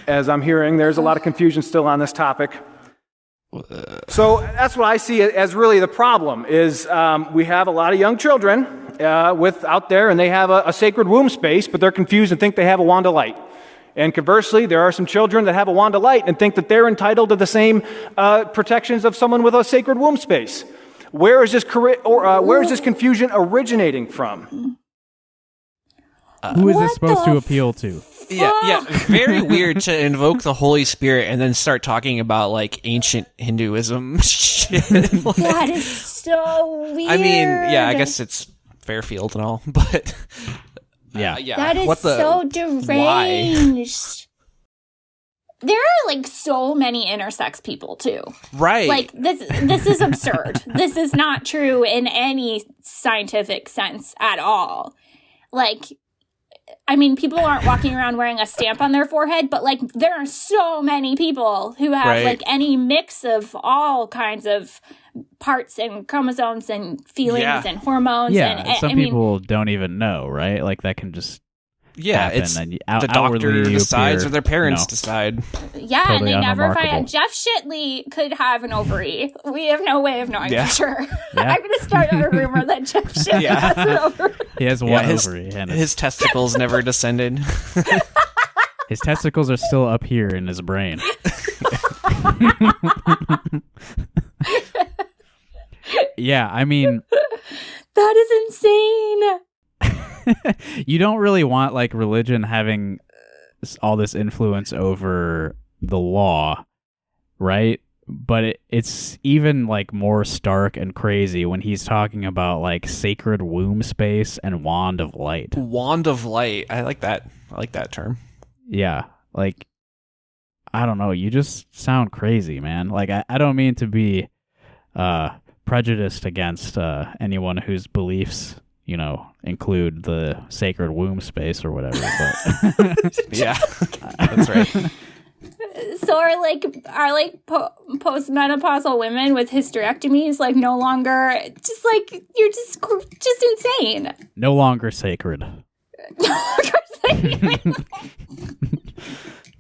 [SPEAKER 6] as I'm hearing, there's a lot of confusion still on this topic. So that's what I see as really the problem is we have a lot of young children out there, and they have a sacred womb space, but they're confused and think they have a wand of light. And conversely, there are some children that have a wand of light and think that they're entitled to the same protections of someone with a sacred womb space. Where is this confusion originating from?
[SPEAKER 2] Who is this supposed to appeal to?
[SPEAKER 3] Yeah. Very weird to invoke the Holy Spirit and then start talking about like ancient Hinduism shit.
[SPEAKER 4] That is so weird.
[SPEAKER 3] I mean, yeah, I guess it's Fairfield and all, but yeah.
[SPEAKER 4] That is so deranged.
[SPEAKER 3] Why?
[SPEAKER 4] There are like so many intersex people too.
[SPEAKER 3] Right.
[SPEAKER 4] Like this is absurd. This is not true in any scientific sense at all. Like, I mean, people aren't walking around wearing a stamp on their forehead, but like there are so many people who have like any mix of all kinds of parts and chromosomes and feelings and hormones.
[SPEAKER 2] Yeah,
[SPEAKER 4] and
[SPEAKER 2] some people don't even know, right? Like that can just happen.
[SPEAKER 3] It's
[SPEAKER 2] and
[SPEAKER 3] the doctor decides or their parents decide.
[SPEAKER 4] Yeah,
[SPEAKER 2] Totally
[SPEAKER 4] and they never find
[SPEAKER 2] unremarkable.
[SPEAKER 4] out. Jeff Shitley could have an ovary. We have no way of knowing for sure.
[SPEAKER 2] Yeah.
[SPEAKER 4] I'm going to start a rumor that Jeff Shitley has an ovary.
[SPEAKER 2] He has one ovary, and
[SPEAKER 3] his testicles never descended.
[SPEAKER 2] his testicles are still up here in his brain. Yeah, I mean,
[SPEAKER 4] that is insane.
[SPEAKER 2] you don't really want like religion having all this influence over the law, right? But it's even like more stark and crazy when he's talking about like sacred womb space and wand of light.
[SPEAKER 3] Wand of light. I like that. I like that term.
[SPEAKER 2] Yeah, like I don't know. You just sound crazy, man. Like I don't mean to be prejudiced against anyone whose beliefs, you know, include the sacred womb space or whatever. But
[SPEAKER 3] yeah, that's right.
[SPEAKER 4] So are postmenopausal women with hysterectomies like no longer just like you're just insane?
[SPEAKER 2] No longer sacred.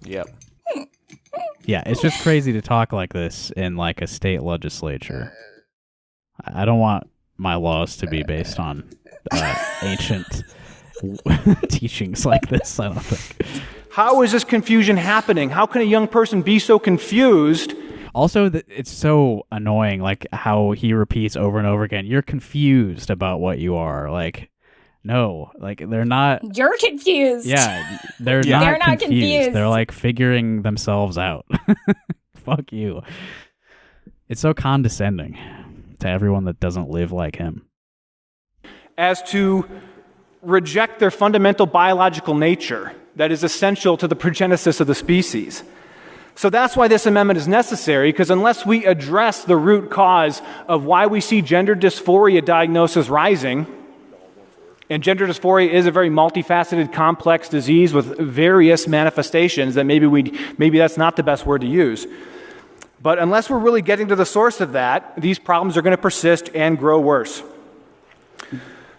[SPEAKER 3] Yep.
[SPEAKER 2] Yeah, it's just crazy to talk like this in like a state legislature. I don't want my laws to be based on ancient teachings like this. I don't think.
[SPEAKER 6] How is this confusion happening? How can a young person be so confused?
[SPEAKER 2] Also, it's so annoying, like how he repeats over and over again, you're confused about what you are. Like, no, like they're not.
[SPEAKER 4] You're confused.
[SPEAKER 2] Yeah, they're not confused. They're like figuring themselves out. Fuck you. It's so condescending to everyone that doesn't live like him.
[SPEAKER 6] As to reject their fundamental biological nature that is essential to the progenesis of the species. So that's why this amendment is necessary, because unless we address the root cause of why we see gender dysphoria diagnosis rising, and gender dysphoria is a very multifaceted, complex disease with various manifestations that maybe that's not the best word to use. But unless we're really getting to the source of that, these problems are going to persist and grow worse.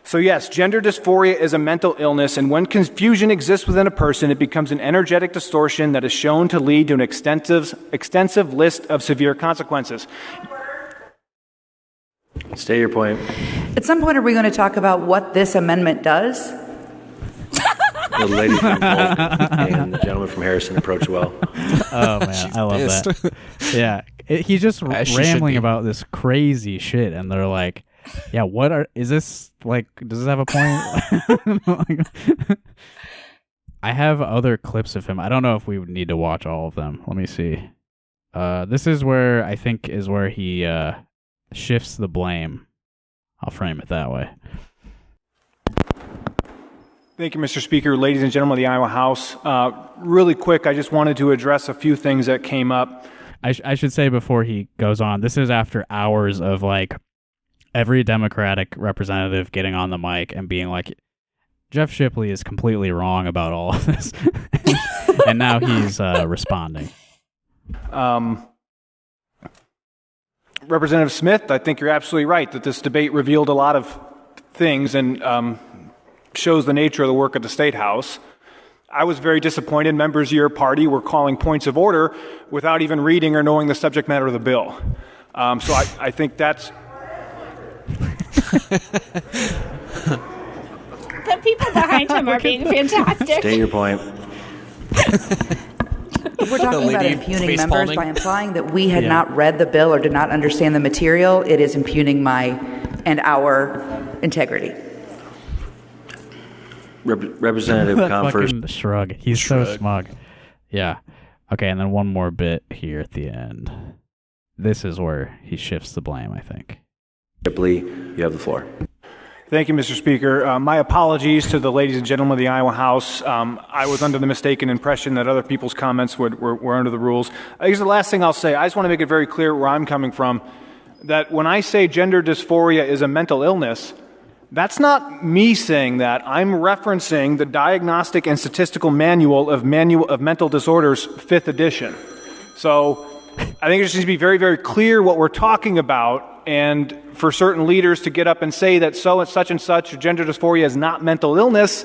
[SPEAKER 6] So yes, gender dysphoria is a mental illness, and when confusion exists within a person, it becomes an energetic distortion that is shown to lead to an extensive list of severe consequences.
[SPEAKER 5] State your point.
[SPEAKER 7] At some point, are we going to talk about what this amendment does?
[SPEAKER 5] The lady from Polk and the gentleman from Harrison approach well.
[SPEAKER 2] Oh man, I love that. Yeah, he's just rambling about this crazy shit, and they're like, "Yeah, is this like? Does this have a point?" I have other clips of him. I don't know if we would need to watch all of them. Let me see. This is where I think is where he shifts the blame. I'll frame it that way.
[SPEAKER 6] Thank you, Mr. Speaker. Ladies and gentlemen of the Iowa House, really quick, I just wanted to address a few things that came up.
[SPEAKER 2] I should say before he goes on, this is after hours of like every Democratic representative getting on the mic and being like, Jeff Shipley is completely wrong about all of this. And now he's responding.
[SPEAKER 6] Representative Smith, I think you're absolutely right that this debate revealed a lot of things and shows the nature of the work of the State House. I was very disappointed members of your party were calling points of order without even reading or knowing the subject matter of the bill. So I think that's...
[SPEAKER 4] The people behind him are being fantastic.
[SPEAKER 5] State your point.
[SPEAKER 7] If we're talking about impugning members by implying that we had not read the bill or did not understand the material, it is impugning my and our integrity.
[SPEAKER 5] Representative
[SPEAKER 2] That
[SPEAKER 5] Comfort.
[SPEAKER 2] fucking shrug. He's so smug. Yeah. Okay, and then one more bit here at the end. This is where he shifts the blame, I think.
[SPEAKER 5] Shipley, you have the floor.
[SPEAKER 6] Thank you, Mr. Speaker. My apologies to the ladies and gentlemen of the Iowa House. I was under the mistaken impression that other people's comments were under the rules. I guess the last thing I'll say, I just want to make it very clear where I'm coming from, that when I say gender dysphoria is a mental illness, that's not me saying that. I'm referencing the Diagnostic and Statistical Manual of Mental Disorders, 5th edition. So I think it just needs to be very, very clear what we're talking about, and for certain leaders to get up and say that such and such gender dysphoria is not mental illness.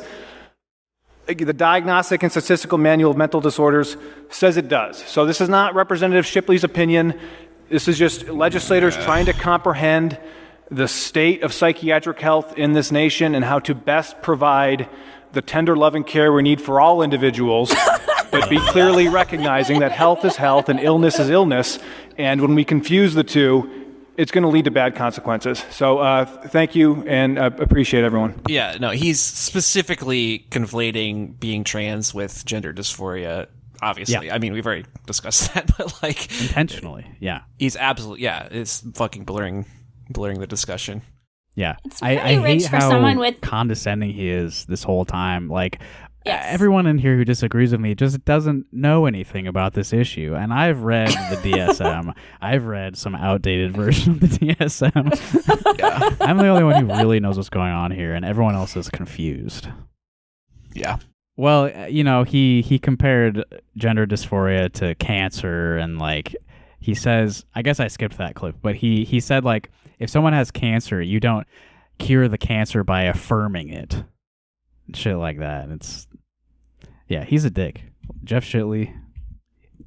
[SPEAKER 6] The Diagnostic and Statistical Manual of Mental Disorders says it does. So this is not Representative Shipley's opinion. This is just legislators trying to comprehend the state of psychiatric health in this nation and how to best provide the tender love and care we need for all individuals, but be clearly recognizing that health is health and illness is illness. And when we confuse the two, it's going to lead to bad consequences. So thank you, and appreciate everyone.
[SPEAKER 3] Yeah, no, he's specifically conflating being trans with gender dysphoria. Obviously,
[SPEAKER 2] Yeah.
[SPEAKER 3] I mean, we've already discussed that, but like
[SPEAKER 2] Intentionally, yeah.
[SPEAKER 3] he's absolutely it's fucking blurring the discussion.
[SPEAKER 2] Yeah.
[SPEAKER 4] It's
[SPEAKER 2] I
[SPEAKER 4] pretty rich
[SPEAKER 2] hate
[SPEAKER 4] for
[SPEAKER 2] how
[SPEAKER 4] someone with-
[SPEAKER 2] condescending he is this whole time. Like,
[SPEAKER 4] Yes.
[SPEAKER 2] everyone in here who disagrees with me just doesn't know anything about this issue. And I've read the DSM. I've read some outdated version of the DSM.
[SPEAKER 3] Yeah.
[SPEAKER 2] I'm the only one who really knows what's going on here, and everyone else is confused.
[SPEAKER 3] Yeah.
[SPEAKER 2] Well, he compared gender dysphoria to cancer, and like he says, I guess I skipped that clip, but he said like if someone has cancer, you don't cure the cancer by affirming it. Shit like that. He's a dick. Jeff Shitley,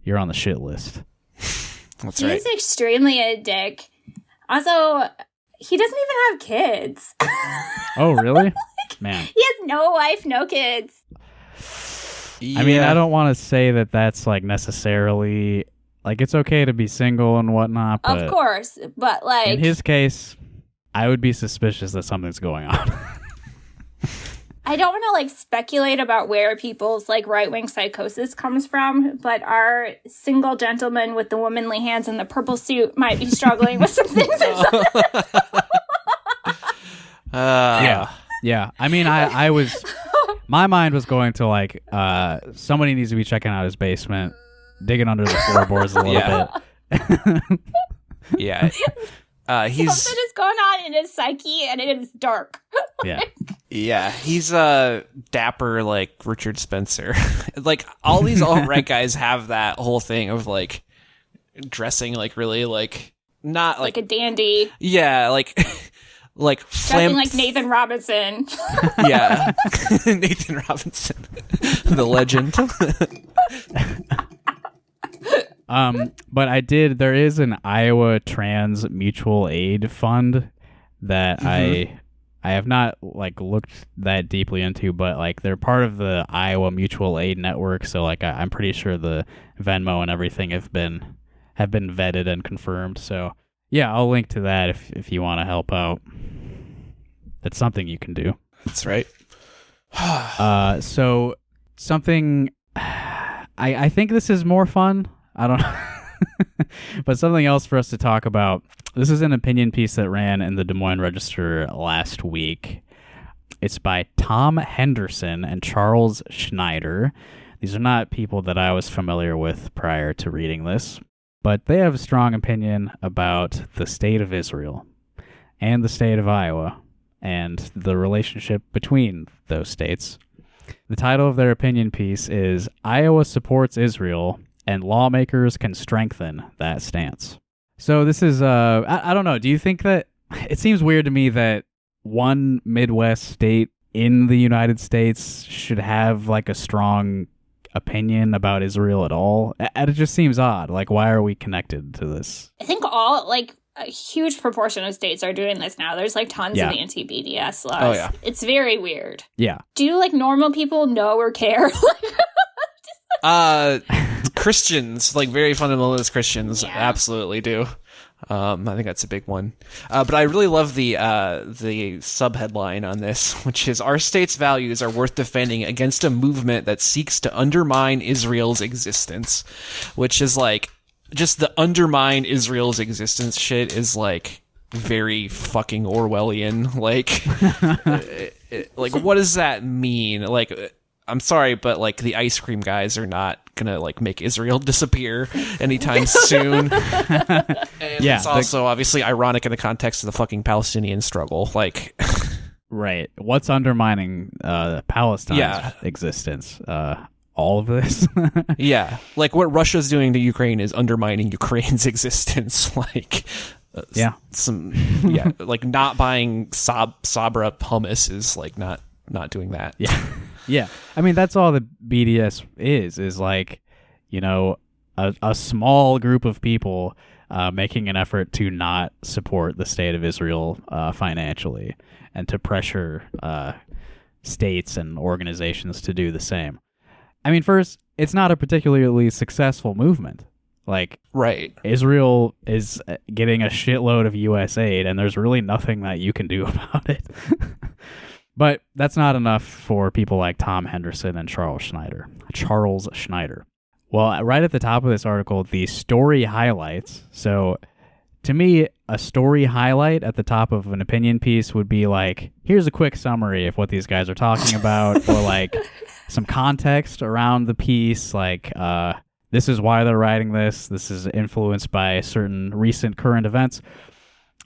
[SPEAKER 2] you're on the shit list.
[SPEAKER 3] That's right.
[SPEAKER 4] He's extremely a dick. Also, he doesn't even have kids.
[SPEAKER 2] Oh, really? Man.
[SPEAKER 4] He has no wife, no kids.
[SPEAKER 2] I mean, I don't want to say that that's like necessarily like it's okay to be single and whatnot, but
[SPEAKER 4] Of course, but like
[SPEAKER 2] in his case, I would be suspicious that something's going on.
[SPEAKER 4] I don't want to like speculate about where people's like right-wing psychosis comes from, but our single gentleman with the womanly hands in the purple suit might be struggling with some things.
[SPEAKER 2] Yeah. I mean, I was, my mind was going to like, somebody needs to be checking out his basement, digging under the floorboards a little bit.
[SPEAKER 3] Yeah. He's
[SPEAKER 4] Something is going on in his psyche, and it is dark.
[SPEAKER 2] Yeah.
[SPEAKER 3] he's dapper like Richard Spencer. Like all these alt-right guys have that whole thing of like dressing like really like not
[SPEAKER 4] Like a dandy.
[SPEAKER 3] yeah, like
[SPEAKER 4] Dressing like Nathan Robinson.
[SPEAKER 3] Yeah. Nathan Robinson. The legend.
[SPEAKER 2] But there is an Iowa Trans Mutual Aid Fund that I have not like looked that deeply into, but like they're part of the Iowa Mutual Aid Network, so like I'm pretty sure the Venmo and everything have been vetted and confirmed. So yeah, I'll link to that if you want to help out. That's something you can do.
[SPEAKER 3] That's right.
[SPEAKER 2] So something I think this is more fun. I don't know. But something else for us to talk about. This is an opinion piece that ran in the Des Moines Register last week. It's by Tom Henderson and Charles Schneider. These are not people that I was familiar with prior to reading this, but they have a strong opinion about the state of Israel and the state of Iowa and the relationship between those states. The title of their opinion piece is Iowa Supports Israel and Lawmakers Can Strengthen That Stance. So this is, I don't know, do you think that, it seems weird to me that one Midwest state in the United States should have like a strong opinion about Israel at all? It just seems odd. Like, why are we connected to this?
[SPEAKER 4] I think a huge proportion of states are doing this now. There's like tons of anti-BDS laws.
[SPEAKER 3] Oh, yeah.
[SPEAKER 4] It's very weird.
[SPEAKER 2] Yeah.
[SPEAKER 4] Do like normal people know or care?
[SPEAKER 3] Christians, like very fundamentalist Christians,
[SPEAKER 4] Yeah.
[SPEAKER 3] absolutely do. I think that's a big one. But I really love the subheadline on this, which is our state's values are worth defending against a movement that seeks to undermine Israel's existence, which is like just the undermine Israel's existence shit is like very fucking Orwellian. Like, like what does that mean? Like, I'm sorry, but like the ice cream guys are not gonna like make Israel disappear anytime soon. And
[SPEAKER 2] Yeah,
[SPEAKER 3] it's also obviously ironic in the context of the fucking Palestinian struggle. Like,
[SPEAKER 2] Right. What's undermining Palestine's existence? All of this?
[SPEAKER 3] yeah, like what Russia's doing to Ukraine is undermining Ukraine's existence. Like, like not buying Sabra hummus is like not doing that.
[SPEAKER 2] Yeah. Yeah. I mean, that's all the BDS is like, you know, a small group of people making an effort to not support the state of Israel financially and to pressure states and organizations to do the same. I mean, first, it's not a particularly successful movement. Like,
[SPEAKER 3] Right.
[SPEAKER 2] Israel is getting a shitload of U.S. aid, and there's really nothing that you can do about it. But that's not enough for people like Tom Henderson and Charles Schneider. Well, right at the top of this article, the story highlights. So, to me, a story highlight at the top of an opinion piece would be like, here's a quick summary of what these guys are talking about, or like some context around the piece, like this is why they're writing this. This is influenced by certain recent current events.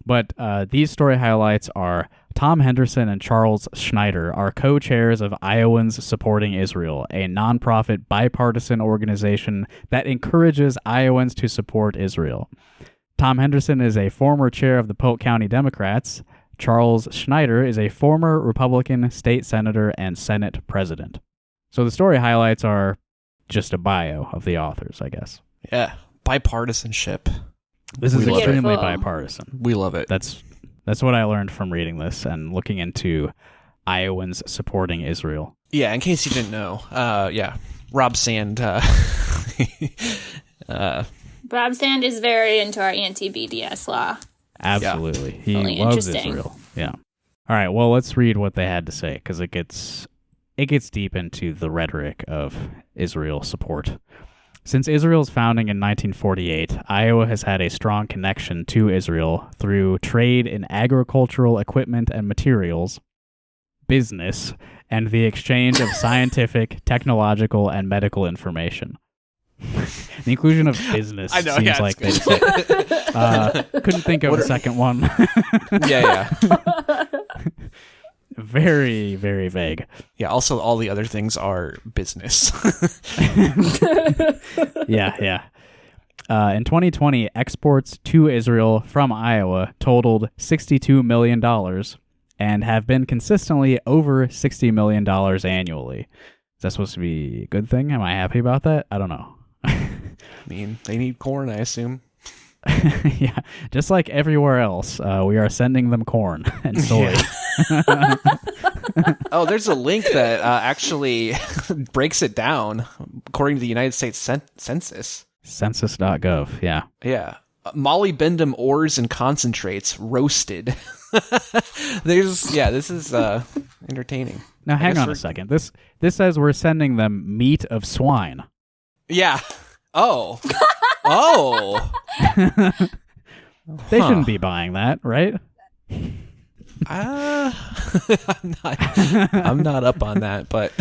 [SPEAKER 2] But these story highlights are Tom Henderson and Charles Schneider are co-chairs of Iowans Supporting Israel, a nonprofit bipartisan organization that encourages Iowans to support Israel. Tom Henderson is a former chair of the Polk County Democrats. Charles Schneider is a former Republican state senator and Senate president. So the story highlights are just a bio of the authors, I guess.
[SPEAKER 3] Yeah. Bipartisanship.
[SPEAKER 2] This is
[SPEAKER 3] We love it.
[SPEAKER 2] extremely
[SPEAKER 4] Beautiful.
[SPEAKER 2] bipartisan.
[SPEAKER 3] We love it.
[SPEAKER 2] That's what I learned from reading this and looking into Iowans supporting Israel.
[SPEAKER 3] Yeah, in case you didn't know. Rob Sand.
[SPEAKER 4] Bob Sand is very into our anti-BDS law.
[SPEAKER 2] Absolutely. He
[SPEAKER 4] Really
[SPEAKER 2] loves
[SPEAKER 4] interesting.
[SPEAKER 2] Israel. Yeah. All right, well, let's read what they had to say, because it gets deep into the rhetoric of Israel support. Since Israel's founding in 1948, Iowa has had a strong connection to Israel through trade in agricultural equipment and materials, business, and the exchange of scientific, technological, and medical information. The inclusion of business
[SPEAKER 3] I know,
[SPEAKER 2] seems
[SPEAKER 3] yeah,
[SPEAKER 2] like they
[SPEAKER 3] it's
[SPEAKER 2] said. Couldn't think of a second one.
[SPEAKER 3] Yeah.
[SPEAKER 2] Very, very vague.
[SPEAKER 3] Yeah, also all the other things are business.
[SPEAKER 2] Yeah. In 2020, exports to Israel from Iowa totaled $62 million and have been consistently over $60 million annually. Is that supposed to be a good thing? Am I happy about that? I don't know.
[SPEAKER 3] I mean, they need corn, I assume.
[SPEAKER 2] Yeah, just like everywhere else, we are sending them corn and soy.
[SPEAKER 3] Oh, there's a link that actually breaks it down according to the United States Census.
[SPEAKER 2] Census.gov, yeah.
[SPEAKER 3] Yeah. Molybdenum ores and concentrates roasted. This is entertaining.
[SPEAKER 2] Now, hang on a second. This says we're sending them meat of swine.
[SPEAKER 3] Yeah. Oh. Oh.
[SPEAKER 2] They shouldn't be buying that, right?
[SPEAKER 3] I'm not up on that, but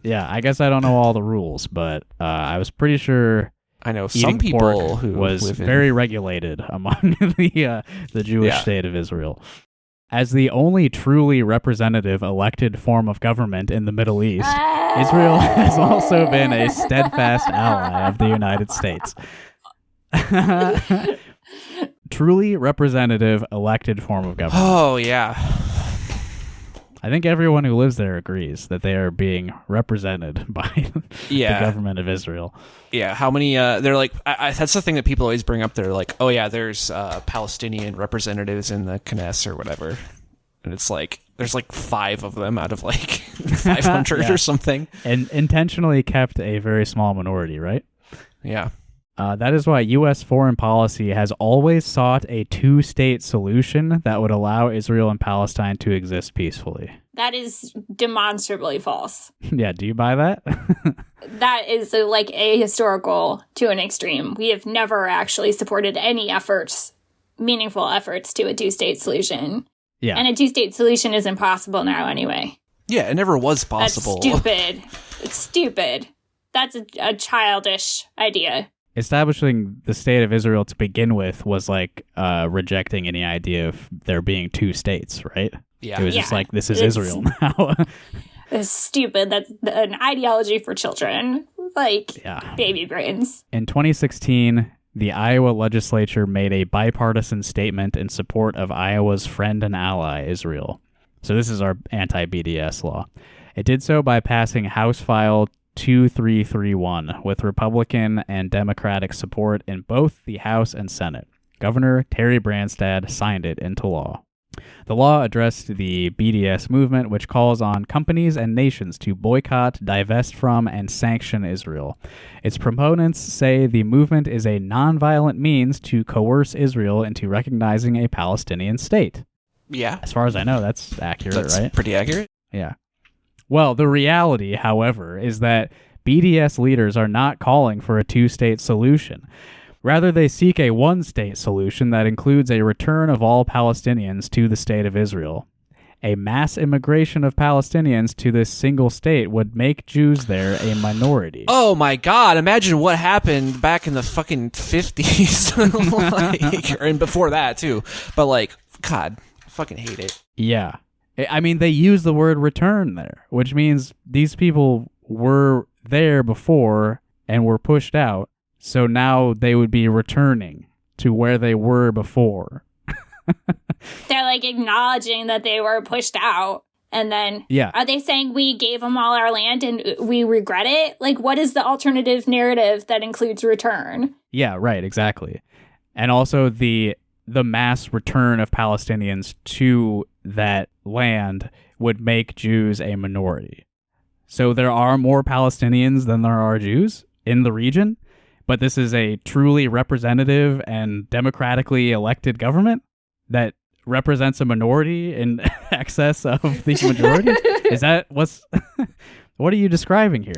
[SPEAKER 2] yeah, I guess I don't know all the rules, but I was pretty sure
[SPEAKER 3] I know
[SPEAKER 2] eating
[SPEAKER 3] some people
[SPEAKER 2] pork
[SPEAKER 3] who
[SPEAKER 2] was
[SPEAKER 3] live in...
[SPEAKER 2] very regulated among the Jewish state of Israel. As the only truly representative elected form of government in the Middle East, Israel has also been a steadfast ally of the United States. Truly representative elected form of government.
[SPEAKER 3] Oh, yeah.
[SPEAKER 2] I think everyone who lives there agrees that they are being represented by the government of Israel.
[SPEAKER 3] Yeah, how many, they're like, that's the thing that people always bring up. They're like, oh yeah, there's Palestinian representatives in the Knesset or whatever. And it's like, there's like 5 of them out of like 500 or something.
[SPEAKER 2] And intentionally kept a very small minority, right?
[SPEAKER 3] Yeah.
[SPEAKER 2] That is why U.S. foreign policy has always sought a 2-state solution that would allow Israel and Palestine to exist peacefully.
[SPEAKER 4] That is demonstrably false.
[SPEAKER 2] Yeah, do you buy that?
[SPEAKER 4] That is like a historical to an extreme. We have never actually supported any efforts, meaningful efforts to a 2-state solution.
[SPEAKER 2] Yeah.
[SPEAKER 4] And a 2-state solution is impossible now anyway.
[SPEAKER 3] Yeah, it never was possible.
[SPEAKER 4] That's stupid. It's stupid. That's a childish idea.
[SPEAKER 2] Establishing the state of Israel to begin with was like rejecting any idea of there being 2 states, right?
[SPEAKER 3] Yeah.
[SPEAKER 2] It was just like, this is Israel now.
[SPEAKER 4] It's stupid. That's an ideology for children. Like, baby brains.
[SPEAKER 2] In 2016, the Iowa legislature made a bipartisan statement in support of Iowa's friend and ally, Israel. So this is our anti-BDS law. It did so by passing House File 2331 with Republican and Democratic support in both the House and Senate. Governor Terry Branstad signed it into law. The law addressed the BDS movement, which calls on companies and nations to boycott, divest from, and sanction Israel. Its proponents say the movement is a nonviolent means to coerce Israel into recognizing a Palestinian state.
[SPEAKER 3] Yeah.
[SPEAKER 2] As far as I know, that's accurate, right?
[SPEAKER 3] That's pretty accurate.
[SPEAKER 2] Yeah. Well, the reality, however, is that BDS leaders are not calling for a 2-state solution. Rather, they seek a 1-state solution that includes a return of all Palestinians to the state of Israel. A mass immigration of Palestinians to this single state would make Jews there a minority.
[SPEAKER 3] Oh my God, imagine what happened back in the fucking 50s. Like, and before that, too. But like, God, I fucking hate it.
[SPEAKER 2] Yeah. I mean, they use the word return there, which means these people were there before and were pushed out, so now they would be returning to where they were before.
[SPEAKER 4] They're like acknowledging that they were pushed out, and then are they saying we gave them all our land and we regret it? Like, what is the alternative narrative that includes return?
[SPEAKER 2] Yeah, right, exactly. And also the mass return of Palestinians to that land would make Jews a minority. So there are more Palestinians than there are Jews in the region, but this is a truly representative and democratically elected government that represents a minority in excess of the majority? Is that what are you describing here?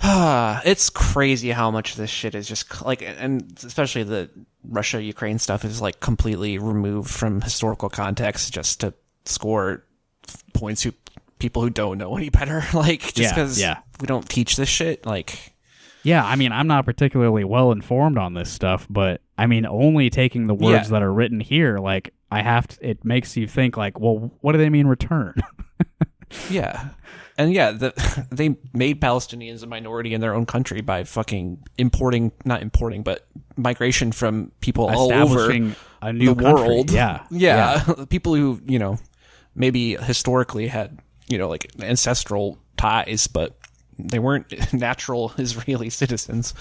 [SPEAKER 3] It's crazy how much this shit is just like, and especially the Russia-Ukraine stuff is like completely removed from historical context just to score points to people who don't know any better. Like, just because we don't teach this shit. Like,
[SPEAKER 2] yeah, I mean, I'm not particularly well informed on this stuff, but I mean, only taking the words that are written here, like, it makes you think, like, well, what do they mean return?
[SPEAKER 3] Yeah. And they made Palestinians a minority in their own country by fucking not importing, but migration from people all over
[SPEAKER 2] a new
[SPEAKER 3] the
[SPEAKER 2] country.
[SPEAKER 3] world.
[SPEAKER 2] Yeah.
[SPEAKER 3] People who, maybe historically had, like ancestral ties, but they weren't natural Israeli citizens.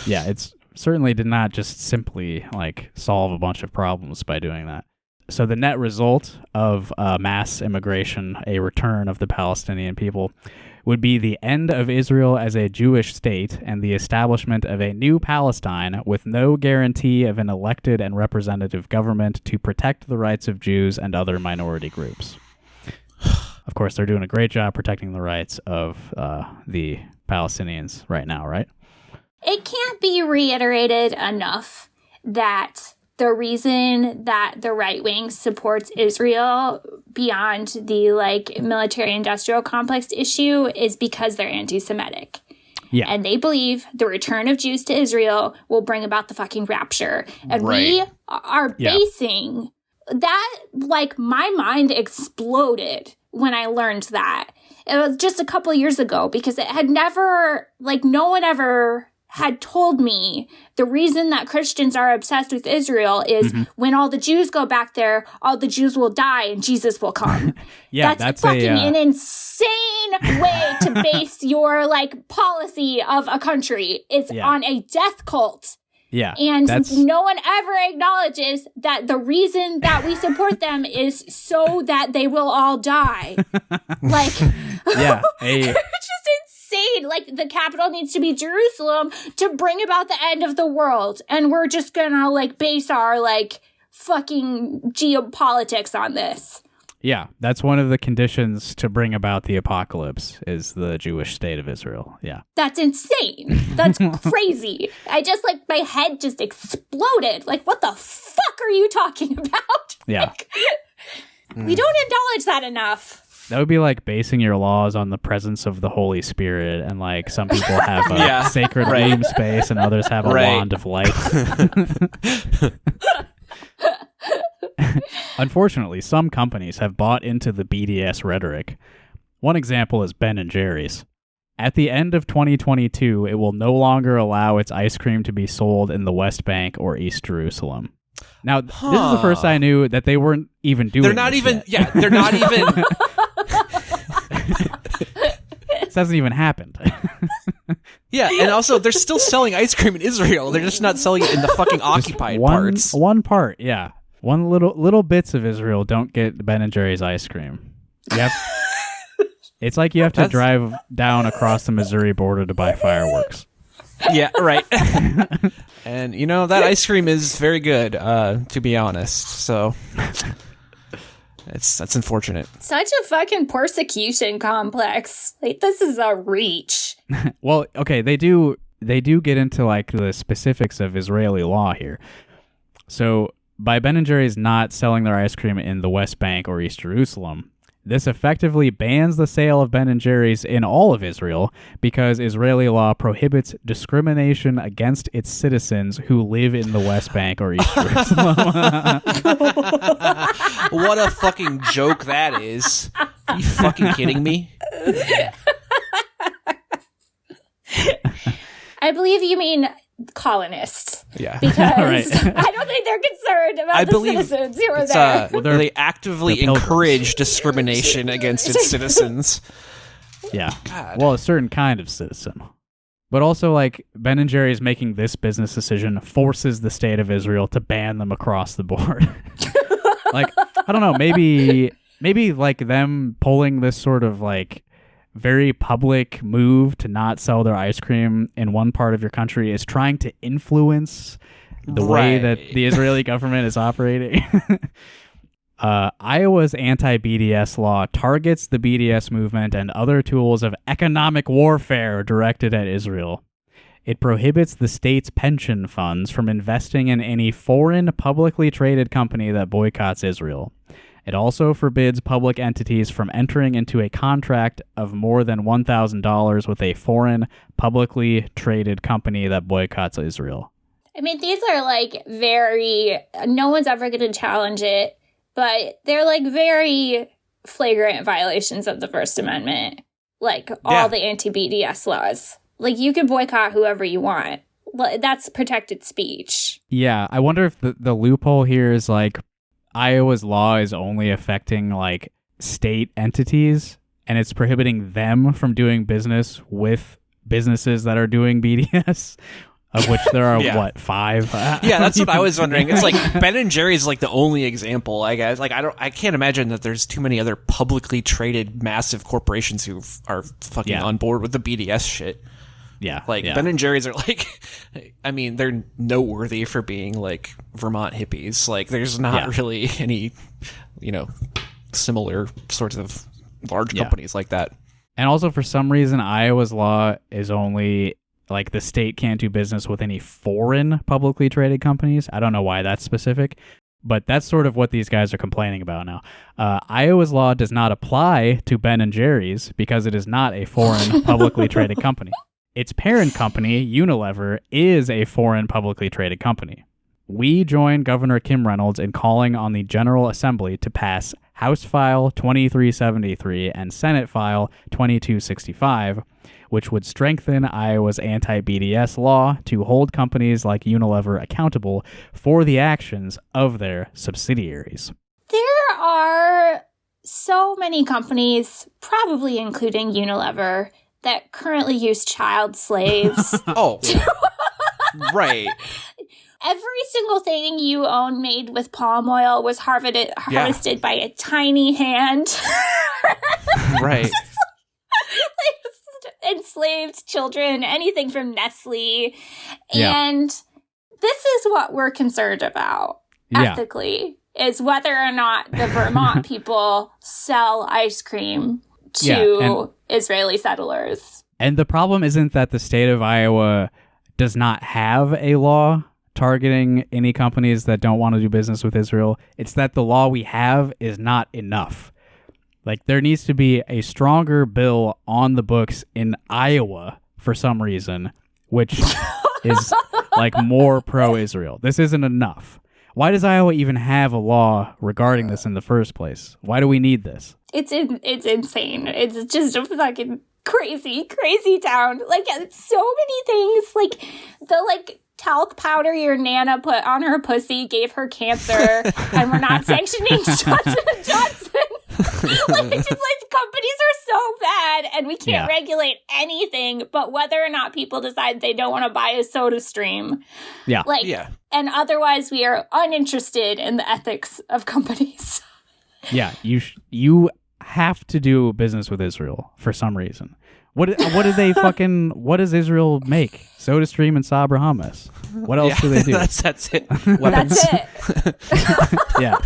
[SPEAKER 2] Yeah, it certainly did not just simply like solve a bunch of problems by doing that. So the net result of mass immigration, a return of the Palestinian people, would be the end of Israel as a Jewish state and the establishment of a new Palestine with no guarantee of an elected and representative government to protect the rights of Jews and other minority groups. Of course, they're doing a great job protecting the rights of the Palestinians right now, right?
[SPEAKER 4] It can't be reiterated enough that the reason that the right wing supports Israel beyond the military-industrial complex issue is because they're anti-Semitic.
[SPEAKER 2] Yeah.
[SPEAKER 4] And they believe the return of Jews to Israel will bring about the fucking rapture. And we are basing that, my mind exploded when I learned that. It was just a couple of years ago because it had never, no one ever had told me the reason that Christians are obsessed with Israel is when all the Jews go back there, all the Jews will die and Jesus will come. That's fucking an insane way to base your policy of a country. It's on a death cult.
[SPEAKER 2] Yeah.
[SPEAKER 4] And no one ever acknowledges that the reason that we support them is so that they will all die.
[SPEAKER 2] Yeah.
[SPEAKER 4] It's just insane. The capital needs to be Jerusalem to bring about the end of the world. And we're just gonna base our fucking geopolitics on this.
[SPEAKER 2] Yeah, that's one of the conditions to bring about the apocalypse is the Jewish state of Israel. Yeah.
[SPEAKER 4] That's insane. That's crazy. I just my head just exploded. What the fuck are you talking about?
[SPEAKER 2] Yeah.
[SPEAKER 4] We don't acknowledge that enough.
[SPEAKER 2] That would be like basing your laws on the presence of the Holy Spirit, and some people have a sacred womb space and others have a wand of life. Unfortunately, some companies have bought into the BDS rhetoric. One example is Ben & Jerry's. At the end of 2022, it will no longer allow its ice cream to be sold in the West Bank or East Jerusalem. Now, this is the first I knew that they weren't even doing
[SPEAKER 3] They're not even,
[SPEAKER 2] yet.
[SPEAKER 3] they're not even.
[SPEAKER 2] This hasn't even happened.
[SPEAKER 3] Yeah, and also, they're still selling ice cream in Israel. They're just not selling it in the fucking occupied parts.
[SPEAKER 2] One part, yeah. One little bits of Israel don't get Ben & Jerry's ice cream. Yep. It's like you have to drive down across the Missouri border to buy fireworks.
[SPEAKER 3] Yeah, right. And, that ice cream is very good, to be honest. So, that's unfortunate.
[SPEAKER 4] Such a fucking persecution complex. This is a reach.
[SPEAKER 2] Well, okay, they do get into the specifics of Israeli law here. So, by Ben & Jerry's not selling their ice cream in the West Bank or East Jerusalem, this effectively bans the sale of Ben & Jerry's in all of Israel because Israeli law prohibits discrimination against its citizens who live in the West Bank or East Jerusalem.
[SPEAKER 3] What a fucking joke that is. Are you fucking kidding me?
[SPEAKER 4] I believe you mean colonists.
[SPEAKER 3] Yeah.
[SPEAKER 4] Because I don't think they're concerned about the citizens who are there.
[SPEAKER 3] They actively encourage discrimination against its citizens.
[SPEAKER 2] Yeah.
[SPEAKER 3] God.
[SPEAKER 2] Well, a certain kind of citizen. But also, Ben & Jerry's making this business decision forces the state of Israel to ban them across the board. I don't know, maybe them pulling this sort of very public move to not sell their ice cream in one part of your country is trying to influence the way that the Israeli government is operating. Iowa's anti-BDS law targets the BDS movement and other tools of economic warfare directed at Israel. It prohibits the state's pension funds from investing in any foreign publicly traded company that boycotts Israel. It also forbids public entities from entering into a contract of more than $1,000 with a foreign publicly traded company that boycotts Israel.
[SPEAKER 4] I mean, these are very, no one's ever going to challenge it, but they're very flagrant violations of the First Amendment. All the anti-BDS laws. You can boycott whoever you want. That's protected speech.
[SPEAKER 2] Yeah, I wonder if the loophole here is Iowa's law is only affecting state entities and it's prohibiting them from doing business with businesses that are doing BDS, of which there are, what, 5?
[SPEAKER 3] Yeah, that's what I was wondering. It's Ben & Jerry's the only example, I guess. I can't imagine that there's too many other publicly traded massive corporations who are fucking on board with the BDS shit.
[SPEAKER 2] Yeah.
[SPEAKER 3] Ben & Jerry's are they're noteworthy for being Vermont hippies. There's not really any, similar sorts of large companies like that.
[SPEAKER 2] And also, for some reason, Iowa's law is only like the state can't do business with any foreign publicly traded companies. I don't know why that's specific, but that's sort of what these guys are complaining about now. Iowa's law does not apply to Ben & Jerry's because it is not a foreign publicly traded company. Its parent company, Unilever, is a foreign publicly traded company. We join Governor Kim Reynolds in calling on the General Assembly to pass House File 2373 and Senate File 2265, which would strengthen Iowa's anti-BDS law to hold companies like Unilever accountable for the actions of their subsidiaries.
[SPEAKER 4] There are so many companies, probably including Unilever, that currently use child slaves.
[SPEAKER 3] Oh, right.
[SPEAKER 4] Every single thing you own made with palm oil was harvested by a tiny hand.
[SPEAKER 3] Right.
[SPEAKER 4] Enslaved children, anything from Nestle.
[SPEAKER 2] Yeah.
[SPEAKER 4] And this is what we're concerned about ethically, is whether or not the Vermont people sell ice cream to Israeli settlers.
[SPEAKER 2] And the problem isn't that the state of Iowa does not have a law targeting any companies that don't want to do business with Israel. It's that the law we have is not enough. Like, there needs to be a stronger bill on the books in Iowa for some reason, which is like more pro-Israel. This isn't enough. Why does Iowa even have a law regarding this in the first place? Why do we need this?
[SPEAKER 4] It's insane. It's just a fucking crazy town. Like, so many things. Like, the talc powder your Nana put on her pussy gave her cancer, and we're not sanctioning Johnson & Johnson. Companies are so bad, and we can't regulate anything but whether or not people decide they don't want to buy a soda stream.
[SPEAKER 2] Yeah.
[SPEAKER 4] And otherwise we are uninterested in the ethics of companies.
[SPEAKER 2] Yeah, you have to do business with Israel for some reason. What do they fucking? What does Israel make? SodaStream and Sabra hummus. What else do they do?
[SPEAKER 3] That's it. Weapons.
[SPEAKER 4] That's it.
[SPEAKER 2] Yeah.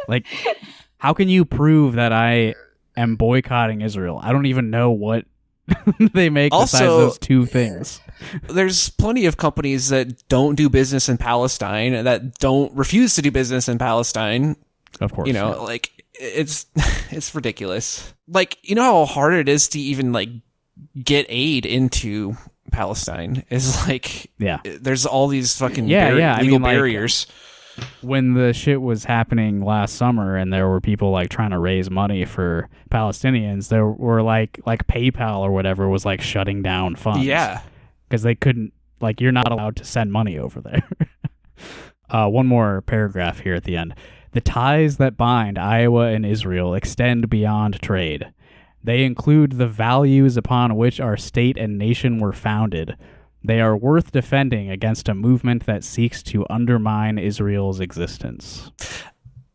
[SPEAKER 2] Like, how can you prove that I am boycotting Israel? I don't even know what they make besides those two things.
[SPEAKER 3] There's plenty of companies that don't do business in Palestine, that don't refuse to do business in Palestine.
[SPEAKER 2] Of course.
[SPEAKER 3] You know, like, it's ridiculous. Like, you know how hard it is to even, like, get aid into Palestine? Is like, there's all these fucking legal barriers.
[SPEAKER 2] When the shit was happening last summer and there were people like trying to raise money for Palestinians, there were like PayPal or whatever was like shutting down funds.
[SPEAKER 3] Yeah.
[SPEAKER 2] Because they couldn't, like, you're not allowed to send money over there. One more paragraph here at the end. The ties that bind Iowa and Israel extend beyond trade. They include the values upon which our state and nation were founded. They are worth defending against a movement that seeks to undermine Israel's existence.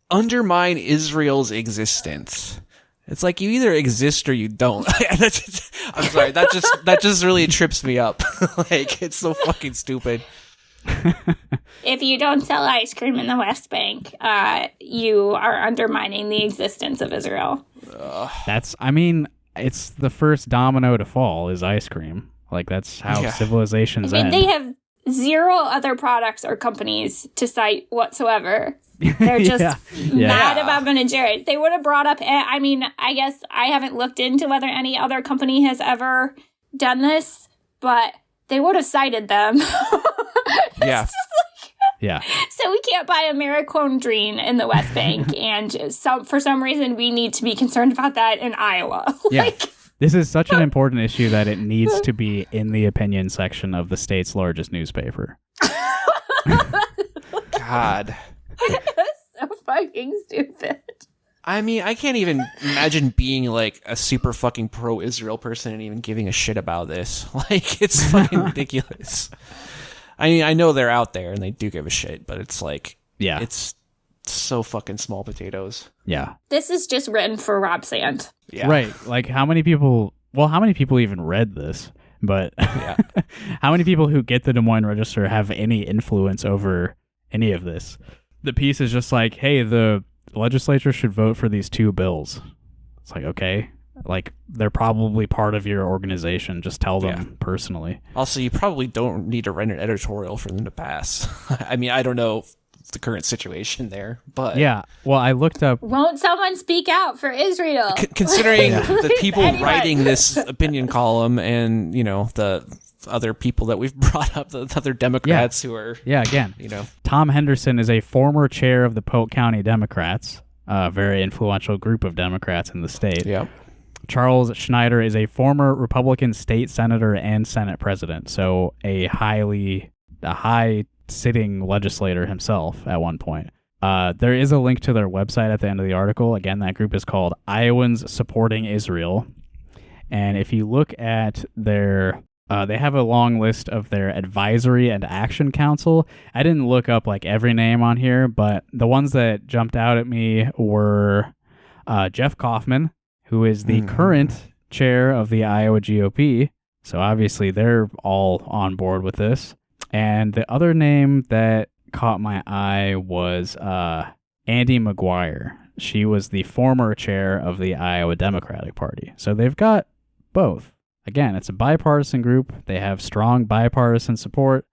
[SPEAKER 3] Undermine Israel's existence. It's like you either exist or you don't. I'm sorry, that just really trips me up. Like, it's so fucking stupid.
[SPEAKER 4] If you don't sell ice cream in the West Bank, you are undermining the existence of Israel.
[SPEAKER 2] It's the first domino to fall is ice cream. Like, that's how civilizations end.
[SPEAKER 4] They have zero other products or companies to cite whatsoever. They're just mad about Ben & Jerry's. They would have brought up, I guess I haven't looked into whether any other company has ever done this, but they would have cited them.
[SPEAKER 3] Yeah.
[SPEAKER 2] Yeah.
[SPEAKER 4] So we can't buy Americondrine in the West Bank, and for some reason we need to be concerned about that in Iowa.
[SPEAKER 2] Yeah. This is such an important issue that it needs to be in the opinion section of the state's largest newspaper.
[SPEAKER 3] God.
[SPEAKER 4] That's so fucking stupid.
[SPEAKER 3] I mean, I can't even imagine being like a super fucking pro-Israel person and even giving a shit about this. Like, it's fucking ridiculous. I mean, I know they're out there and they do give a shit, but it's like, it's so fucking small potatoes.
[SPEAKER 2] Yeah.
[SPEAKER 4] This is just written for Rob Sand.
[SPEAKER 3] Yeah.
[SPEAKER 2] Right. Like, how many people even read this? But how many people who get the Des Moines Register have any influence over any of this? The piece is just like, hey, the legislature should vote for these two bills. It's like, okay, Like, they're probably part of your organization. Just tell them personally.
[SPEAKER 3] Also, you probably don't need to write an editorial for them to pass. I mean, I don't know the current situation there, but
[SPEAKER 2] yeah. Well, I looked up.
[SPEAKER 4] Won't someone speak out for Israel?
[SPEAKER 3] Considering the people writing this opinion column and, you know, the other people that we've brought up, the other Democrats who are,
[SPEAKER 2] again,
[SPEAKER 3] you know,
[SPEAKER 2] Tom Henderson is a former chair of the Polk County Democrats, a very influential group of Democrats in the state.
[SPEAKER 3] yeah.
[SPEAKER 2] Charles Schneider is a former Republican state senator and Senate president, so a high sitting legislator himself at one point. There is a link to their website at the end of the article. Again, that group is called Iowans Supporting Israel. And if you look at their, they have a long list of their advisory and action council. I didn't look up like every name on here, but the ones that jumped out at me were Jeff Kaufman, who is the current chair of the Iowa GOP. So obviously they're all on board with this. And the other name that caught my eye was Andy McGuire. She was the former chair of the Iowa Democratic Party. So they've got both. Again, it's a bipartisan group. They have strong bipartisan support.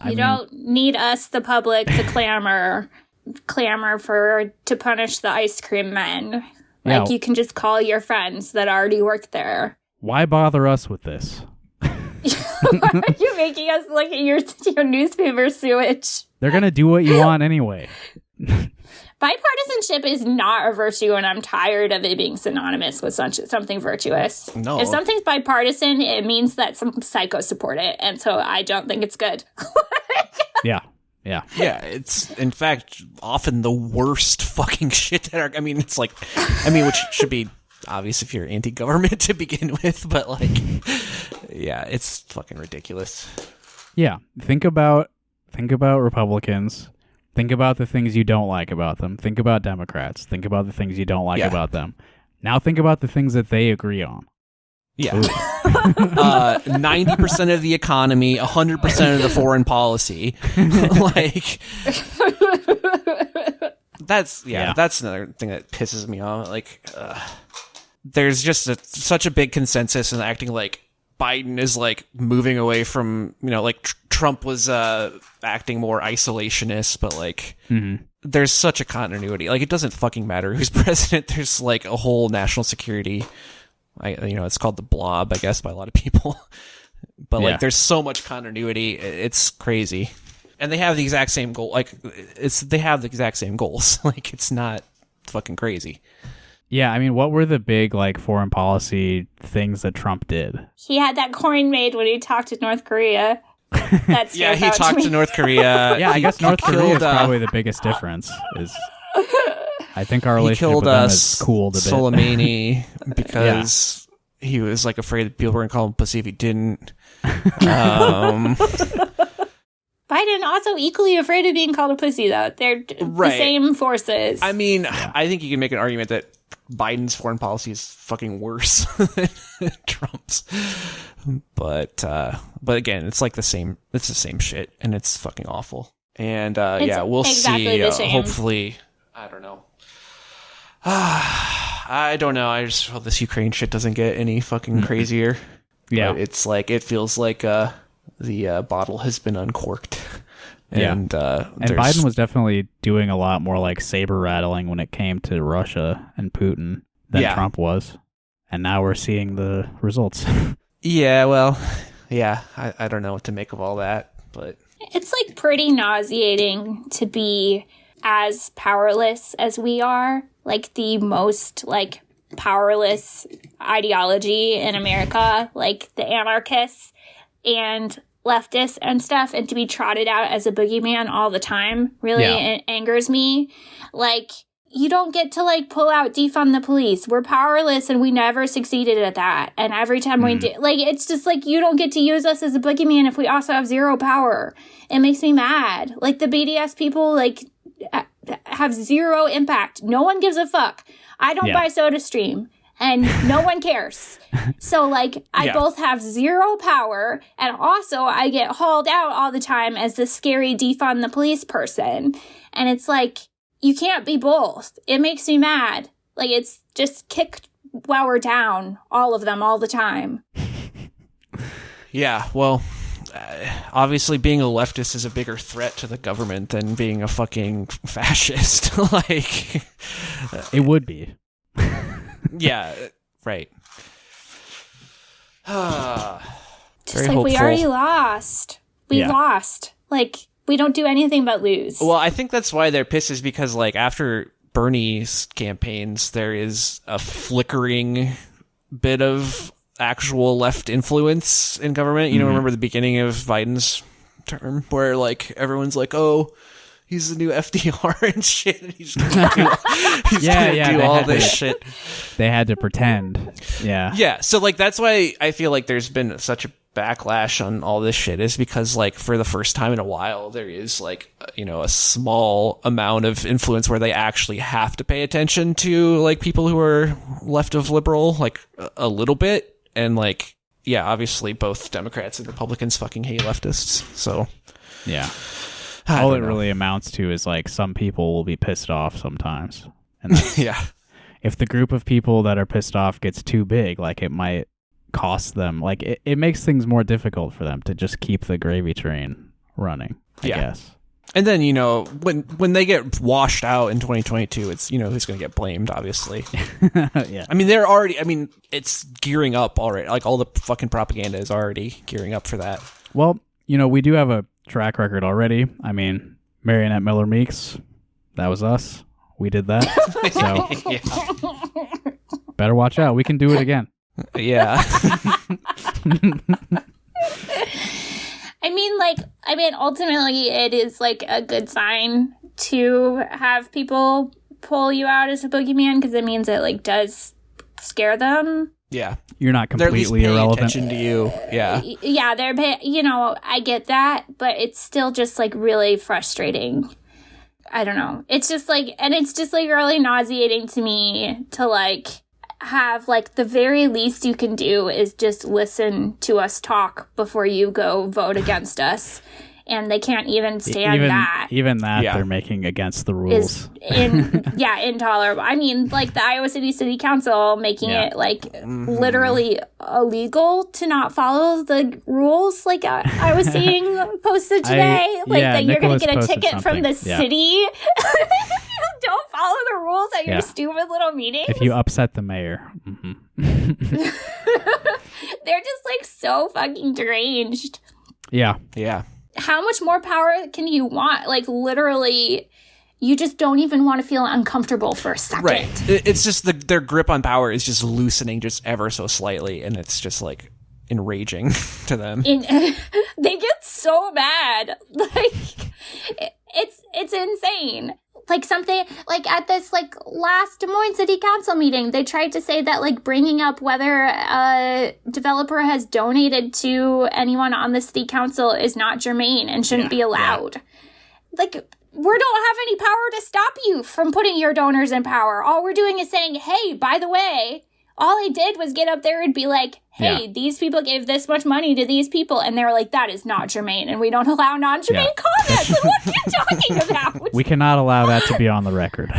[SPEAKER 4] You don't need us, the public, to clamor to punish the ice cream men. Like, you can just call your friends that already work there.
[SPEAKER 2] Why bother us with this?
[SPEAKER 4] You're making us look at your newspaper sewage.
[SPEAKER 2] They're going to do what you want anyway.
[SPEAKER 4] Bipartisanship is not a virtue, and I'm tired of it being synonymous with something virtuous.
[SPEAKER 3] No.
[SPEAKER 4] If something's bipartisan, it means that some psychos support it, and so I don't think it's good.
[SPEAKER 2] Yeah.
[SPEAKER 3] It's in fact often the worst fucking shit that are. I mean, it's like, which should be obvious if you're anti-government to begin with, but like, yeah, it's fucking ridiculous.
[SPEAKER 2] Yeah, think about Republicans. Think about the things you don't like about them. Think about Democrats. Think about the things you don't like about them. Now think about the things that they agree on.
[SPEAKER 3] Yeah. 90% of the economy, 100% of the foreign policy. Like, that's another thing that pisses me off. Like, there's just such a big consensus and acting like Biden is like moving away from, you know, like Trump was acting more isolationist, but like there's such a continuity. Like, it doesn't fucking matter who's president. There's like a whole national security. It's called the blob, I guess, by a lot of people. But like, there's so much continuity. It's crazy. And they have the exact same goal. Like, they have the exact same goals. Like, it's not fucking crazy.
[SPEAKER 2] Yeah, I mean, what were the big, like, foreign policy things that Trump did?
[SPEAKER 4] He had that coin made when he talked to North Korea. That's
[SPEAKER 3] he talked to North Korea.
[SPEAKER 2] Yeah, I guess North Korea is probably the biggest difference. I think our relationship with them has cooled a bit.
[SPEAKER 3] Soleimani because he was like afraid that people were going to call him pussy if he didn't.
[SPEAKER 4] Biden also equally afraid of being called a pussy, though. They're the same forces.
[SPEAKER 3] I mean, I think you can make an argument that Biden's foreign policy is fucking worse than Trump's. But again, it's like the same shit, and it's fucking awful. And we'll
[SPEAKER 4] exactly
[SPEAKER 3] see. Hopefully, I don't know. I don't know. I just hope this Ukraine shit doesn't get any fucking crazier.
[SPEAKER 2] Yeah,
[SPEAKER 3] but it's like, it feels like the bottle has been uncorked. And
[SPEAKER 2] Biden was definitely doing a lot more like saber rattling when it came to Russia and Putin than Trump was. And now we're seeing the results.
[SPEAKER 3] Yeah, well, yeah, I don't know what to make of all that, but
[SPEAKER 4] it's like pretty nauseating to be as powerless as we are, like the most like powerless ideology in America, like the anarchists and leftists and stuff, and to be trotted out as a boogeyman all the time really angers me. Like, you don't get to like pull out defund the police. We're powerless and we never succeeded at that. And every time we did, like, it's just like, you don't get to use us as a boogeyman if we also have zero power. It makes me mad. Like, the BDS people like have zero impact. No one gives a fuck. I don't buy SodaStream. And no one cares. So, like, I both have zero power, and also I get hauled out all the time as the scary defund the police person. And it's like, you can't be both. It makes me mad. Like, it's just kick while we're down, all of them, all the time.
[SPEAKER 3] Yeah, well, obviously being a leftist is a bigger threat to the government than being a fucking fascist. Like,
[SPEAKER 2] It would be.
[SPEAKER 3] yeah, right.
[SPEAKER 4] Just
[SPEAKER 3] Very
[SPEAKER 4] like we
[SPEAKER 3] hopeful.
[SPEAKER 4] already lost. We lost. Like, we don't do anything but lose.
[SPEAKER 3] Well, I think that's why they're pissed, is because, like, after Bernie's campaigns, there is a flickering bit of actual left influence in government. You know, remember the beginning of Biden's term where, like, everyone's like, oh, he's the new FDR and shit, and he's gonna do all this shit.
[SPEAKER 2] They had to pretend. Yeah.
[SPEAKER 3] Yeah, so, like, that's why I feel like there's been such a backlash on all this shit, is because, like, for the first time in a while, there is, like, you know, a small amount of influence where they actually have to pay attention to, like, people who are left of liberal, like, a little bit. And, like, yeah, obviously both Democrats and Republicans fucking hate leftists, so.
[SPEAKER 2] Yeah.
[SPEAKER 3] I
[SPEAKER 2] All
[SPEAKER 3] don't
[SPEAKER 2] it
[SPEAKER 3] know.
[SPEAKER 2] really amounts to is, like, some people will be pissed off sometimes. And that's,
[SPEAKER 3] Yeah.
[SPEAKER 2] if the group of people that are pissed off gets too big, like, it might cost them. Like, it makes things more difficult for them to just keep the gravy train running, I guess.
[SPEAKER 3] And then, you know, when they get washed out in 2022, it's, you know, who's going to get blamed, obviously.
[SPEAKER 2] Yeah.
[SPEAKER 3] I mean, they're already, I mean, it's gearing up already. Like, all the fucking propaganda is already gearing up for that.
[SPEAKER 2] Well, you know, we do have a track record already. I mean, Marionette Miller Meeks, that was us. We did that. So better watch out. We can do it again.
[SPEAKER 3] Yeah.
[SPEAKER 4] I mean, ultimately, it is, like, a good sign to have people pull you out as a boogeyman, because it means it, like, does scare them.
[SPEAKER 3] Yeah.
[SPEAKER 2] You're not
[SPEAKER 3] They're at least
[SPEAKER 2] completely
[SPEAKER 3] paying
[SPEAKER 2] irrelevant.
[SPEAKER 3] attention to you. Yeah.
[SPEAKER 4] Yeah, you know, I get that, but it's still just, like, really frustrating. I don't know. It's just, like, and it's just, like, really nauseating to me to, like, have, like, the very least you can do is just listen to us talk before you go vote against us. And they can't even stand that.
[SPEAKER 2] Even that,
[SPEAKER 3] Yeah.
[SPEAKER 2] they're making against the rules.
[SPEAKER 4] Intolerable. I mean, like, the Iowa City Council making it, like, literally illegal to not follow the rules, like I was seeing posted today. That you're going
[SPEAKER 2] Nicholas
[SPEAKER 4] to get a
[SPEAKER 2] posted
[SPEAKER 4] ticket from the
[SPEAKER 2] something. Yeah.
[SPEAKER 4] city. Don't follow the rules at your stupid little meetings.
[SPEAKER 2] If you upset the mayor.
[SPEAKER 4] They're just, like, so fucking deranged.
[SPEAKER 2] Yeah.
[SPEAKER 3] Yeah.
[SPEAKER 4] How much more power can you want? Like, literally, you just don't even want to feel uncomfortable for a second.
[SPEAKER 3] Right. It's just their grip on power is just loosening just ever so slightly, and it's just, like, enraging to them.
[SPEAKER 4] They get so mad. Like, it's insane. Like, something, like, at this, like, last Des Moines City Council meeting, they tried to say that, like, bringing up whether a developer has donated to anyone on the city council is not germane and shouldn't be allowed. Like, we don't have any power to stop you from putting your donors in power. All we're doing is saying, hey, by the way, all I did was get up there and be like, hey, these people gave this much money to these people. And they were like, that is not germane. And we don't allow non-germane comments. Like, what are you talking about?
[SPEAKER 2] We cannot allow that to be on the record.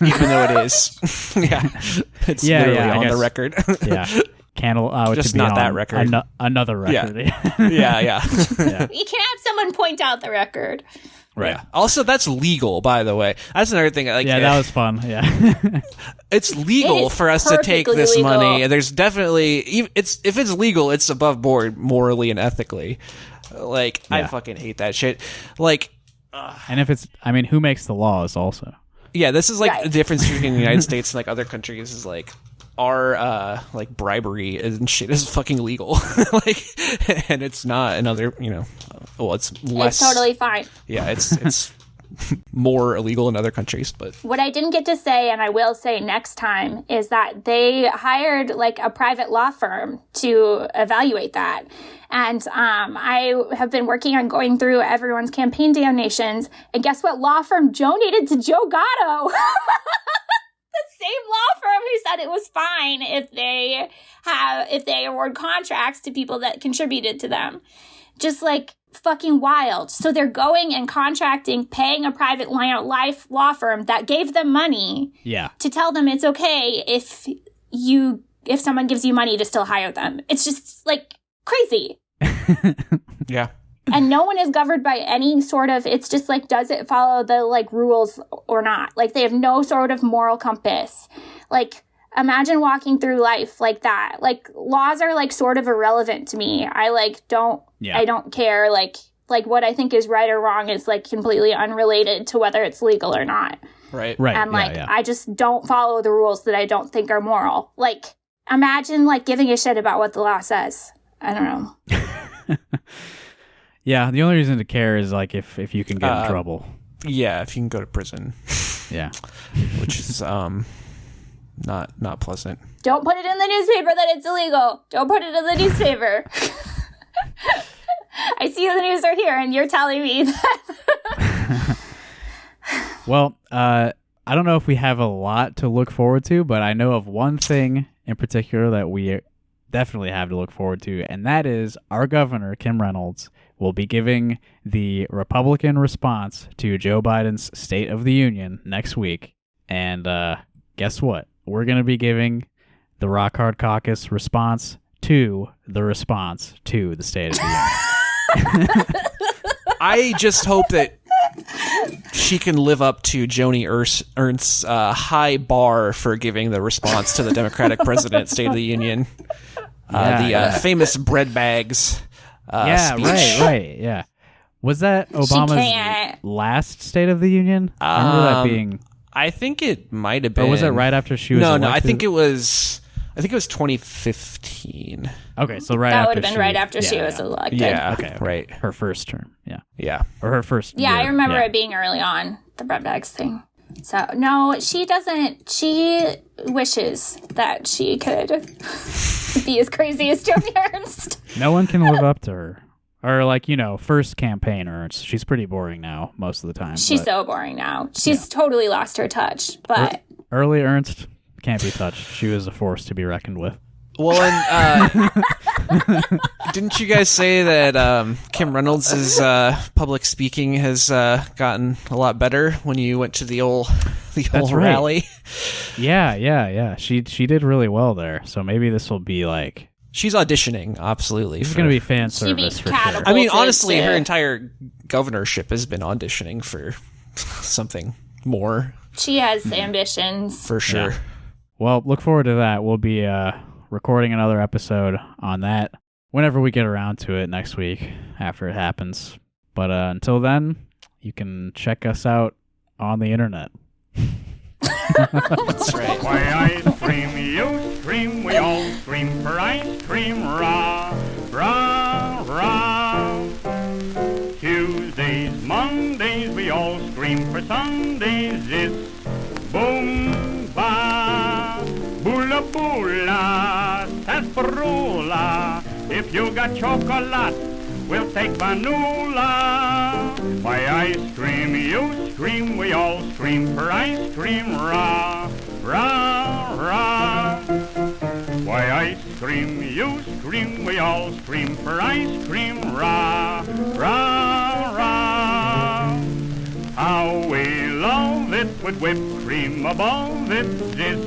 [SPEAKER 3] Even though it is. Yeah. It's literally
[SPEAKER 2] I
[SPEAKER 3] on
[SPEAKER 2] guess.
[SPEAKER 3] the record.
[SPEAKER 2] Yeah. Can't allow it
[SPEAKER 3] Just
[SPEAKER 2] to be
[SPEAKER 3] not
[SPEAKER 2] on
[SPEAKER 3] that record.
[SPEAKER 2] Another record.
[SPEAKER 3] Yeah.
[SPEAKER 4] You can't have someone point out the record.
[SPEAKER 2] Right.
[SPEAKER 3] Yeah. Also, that's legal, by the way. That's another thing. Like,
[SPEAKER 2] Yeah, that was fun. Yeah.
[SPEAKER 3] it's legal
[SPEAKER 4] It is
[SPEAKER 3] for us to take
[SPEAKER 4] perfectly
[SPEAKER 3] this
[SPEAKER 4] legal.
[SPEAKER 3] money. There's definitely if it's legal, it's above board morally and ethically. Like, I
[SPEAKER 2] Yeah.
[SPEAKER 3] fucking hate that shit. Like,
[SPEAKER 2] And if it's, I mean, who makes the laws also?
[SPEAKER 3] yeah, this is like
[SPEAKER 4] Right.
[SPEAKER 3] the difference between the United States and like other countries is like our like bribery and shit is fucking legal. Like, and it's not another, you know, well, it's less.
[SPEAKER 4] It's totally fine.
[SPEAKER 3] Yeah, it's more illegal in other countries, but
[SPEAKER 4] What I didn't get to say, and I will say next time, is that they hired, like, a private law firm to evaluate that. And I have been working on going through everyone's campaign donations, and guess what law firm donated to Joe Gatto? The same law firm who said it was fine if they award contracts to people that contributed to them. Just, like, fucking wild. So they're going and contracting, paying a private life law firm that gave them money
[SPEAKER 2] Yeah.
[SPEAKER 4] to tell them it's okay if if someone gives you money to still hire them. It's just like crazy.
[SPEAKER 3] Yeah.
[SPEAKER 4] And no one is governed by any sort of, it's just like, does it follow the like rules or not? Like they have no sort of moral compass. Like imagine walking through life like that. Like laws are like sort of irrelevant to me. I don't care. Like what I think is right or wrong is like completely unrelated to whether it's legal or not.
[SPEAKER 3] Right.
[SPEAKER 4] And like, I just don't follow the rules that I don't think are moral. Like imagine like giving a shit about what the law says. I don't know.
[SPEAKER 2] Yeah, the only reason to care is like if you can get in trouble.
[SPEAKER 3] Yeah, if you can go to prison.
[SPEAKER 2] Yeah.
[SPEAKER 3] Which is not pleasant.
[SPEAKER 4] Don't put it in the newspaper that it's illegal. Don't put it in the newspaper. I see the news are here and you're telling me that.
[SPEAKER 2] Well, I don't know if we have a lot to look forward to, but I know of one thing in particular that we definitely have to look forward to, and that is our governor, Kim Reynolds, will be giving the Republican response to Joe Biden's State of the Union next week. And guess what? We're going to be giving the Rock Hard Caucus response to the response to the State of the Union.
[SPEAKER 3] I just hope that she can live up to Joni Ernst's high bar for giving the response to the Democratic president State of the Union. Famous bread bags. Speech.
[SPEAKER 2] Right. Yeah. Was that Obama's last State of the Union? I remember that being.
[SPEAKER 3] I think it might have been.
[SPEAKER 2] Or was it right after she was elected?
[SPEAKER 3] No, I think it was 2015.
[SPEAKER 2] Okay, so right
[SPEAKER 4] that
[SPEAKER 2] after
[SPEAKER 4] would have been right after she was elected.
[SPEAKER 3] Yeah,
[SPEAKER 2] okay.
[SPEAKER 3] Right.
[SPEAKER 2] Her first term,
[SPEAKER 3] Yeah.
[SPEAKER 2] Or her first
[SPEAKER 4] Yeah,
[SPEAKER 2] year.
[SPEAKER 4] I remember it being early on, the bread bags thing. So, no, she doesn't. She wishes that she could be as crazy as Joni Ernst.
[SPEAKER 2] No one can live up to her. Or, like, first campaign Ernst. She's pretty boring now, most of the time.
[SPEAKER 4] She's so boring now. She's totally lost her touch. But
[SPEAKER 2] early Ernst can't be touched. She was a force to be reckoned with.
[SPEAKER 3] Well, and didn't you guys say that Kim Reynolds' public speaking has gotten a lot better when you went to the old rally?
[SPEAKER 2] Yeah. She did really well there. So maybe this will be like...
[SPEAKER 3] She's auditioning, absolutely.
[SPEAKER 2] It's going to be fan service for sure.
[SPEAKER 3] I mean, honestly, her entire governorship has been auditioning for something more.
[SPEAKER 4] She has ambitions.
[SPEAKER 3] For sure.
[SPEAKER 2] Yeah. Well, look forward to that. We'll be recording another episode on that whenever we get around to it next week after it happens. But until then, you can check us out on the internet.
[SPEAKER 3] That's right.
[SPEAKER 8] Why ice cream, you scream, we all scream for ice cream, rah, rah, rah. Tuesdays, Mondays, we all scream for Sundays, it's boom, ba, bula, bula, sarsaparilla. If you got chocolate, we'll take vanilla. Why ice cream, you scream, we all scream for ice cream, rah, rah, rah. Why ice cream, you scream, we all scream for ice cream, rah, rah, rah. How we love it with whipped cream above it, this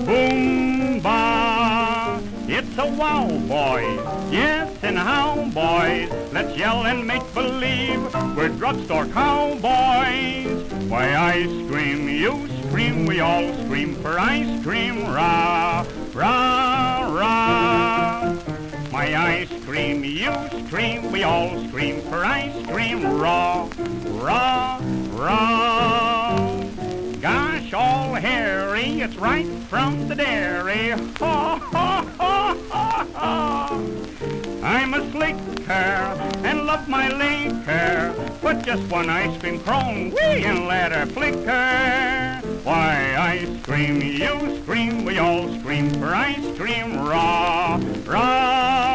[SPEAKER 8] boom, ba. It's a wow, boys, yes, and how, boys? Let's yell and make believe we're drugstore cowboys. Why ice cream, you scream, we all scream for ice cream, rah, rah, rah. My ice cream, you scream, we all scream for ice cream, rah, rah, rah. Gosh, all hairy, it's right from the dairy. Ha, ha, ha, ha, ha. I'm a slicker and love my liquor. Put just one ice cream cone and let her flicker. Why, ice cream, you scream, we all scream for ice cream, rah, rah.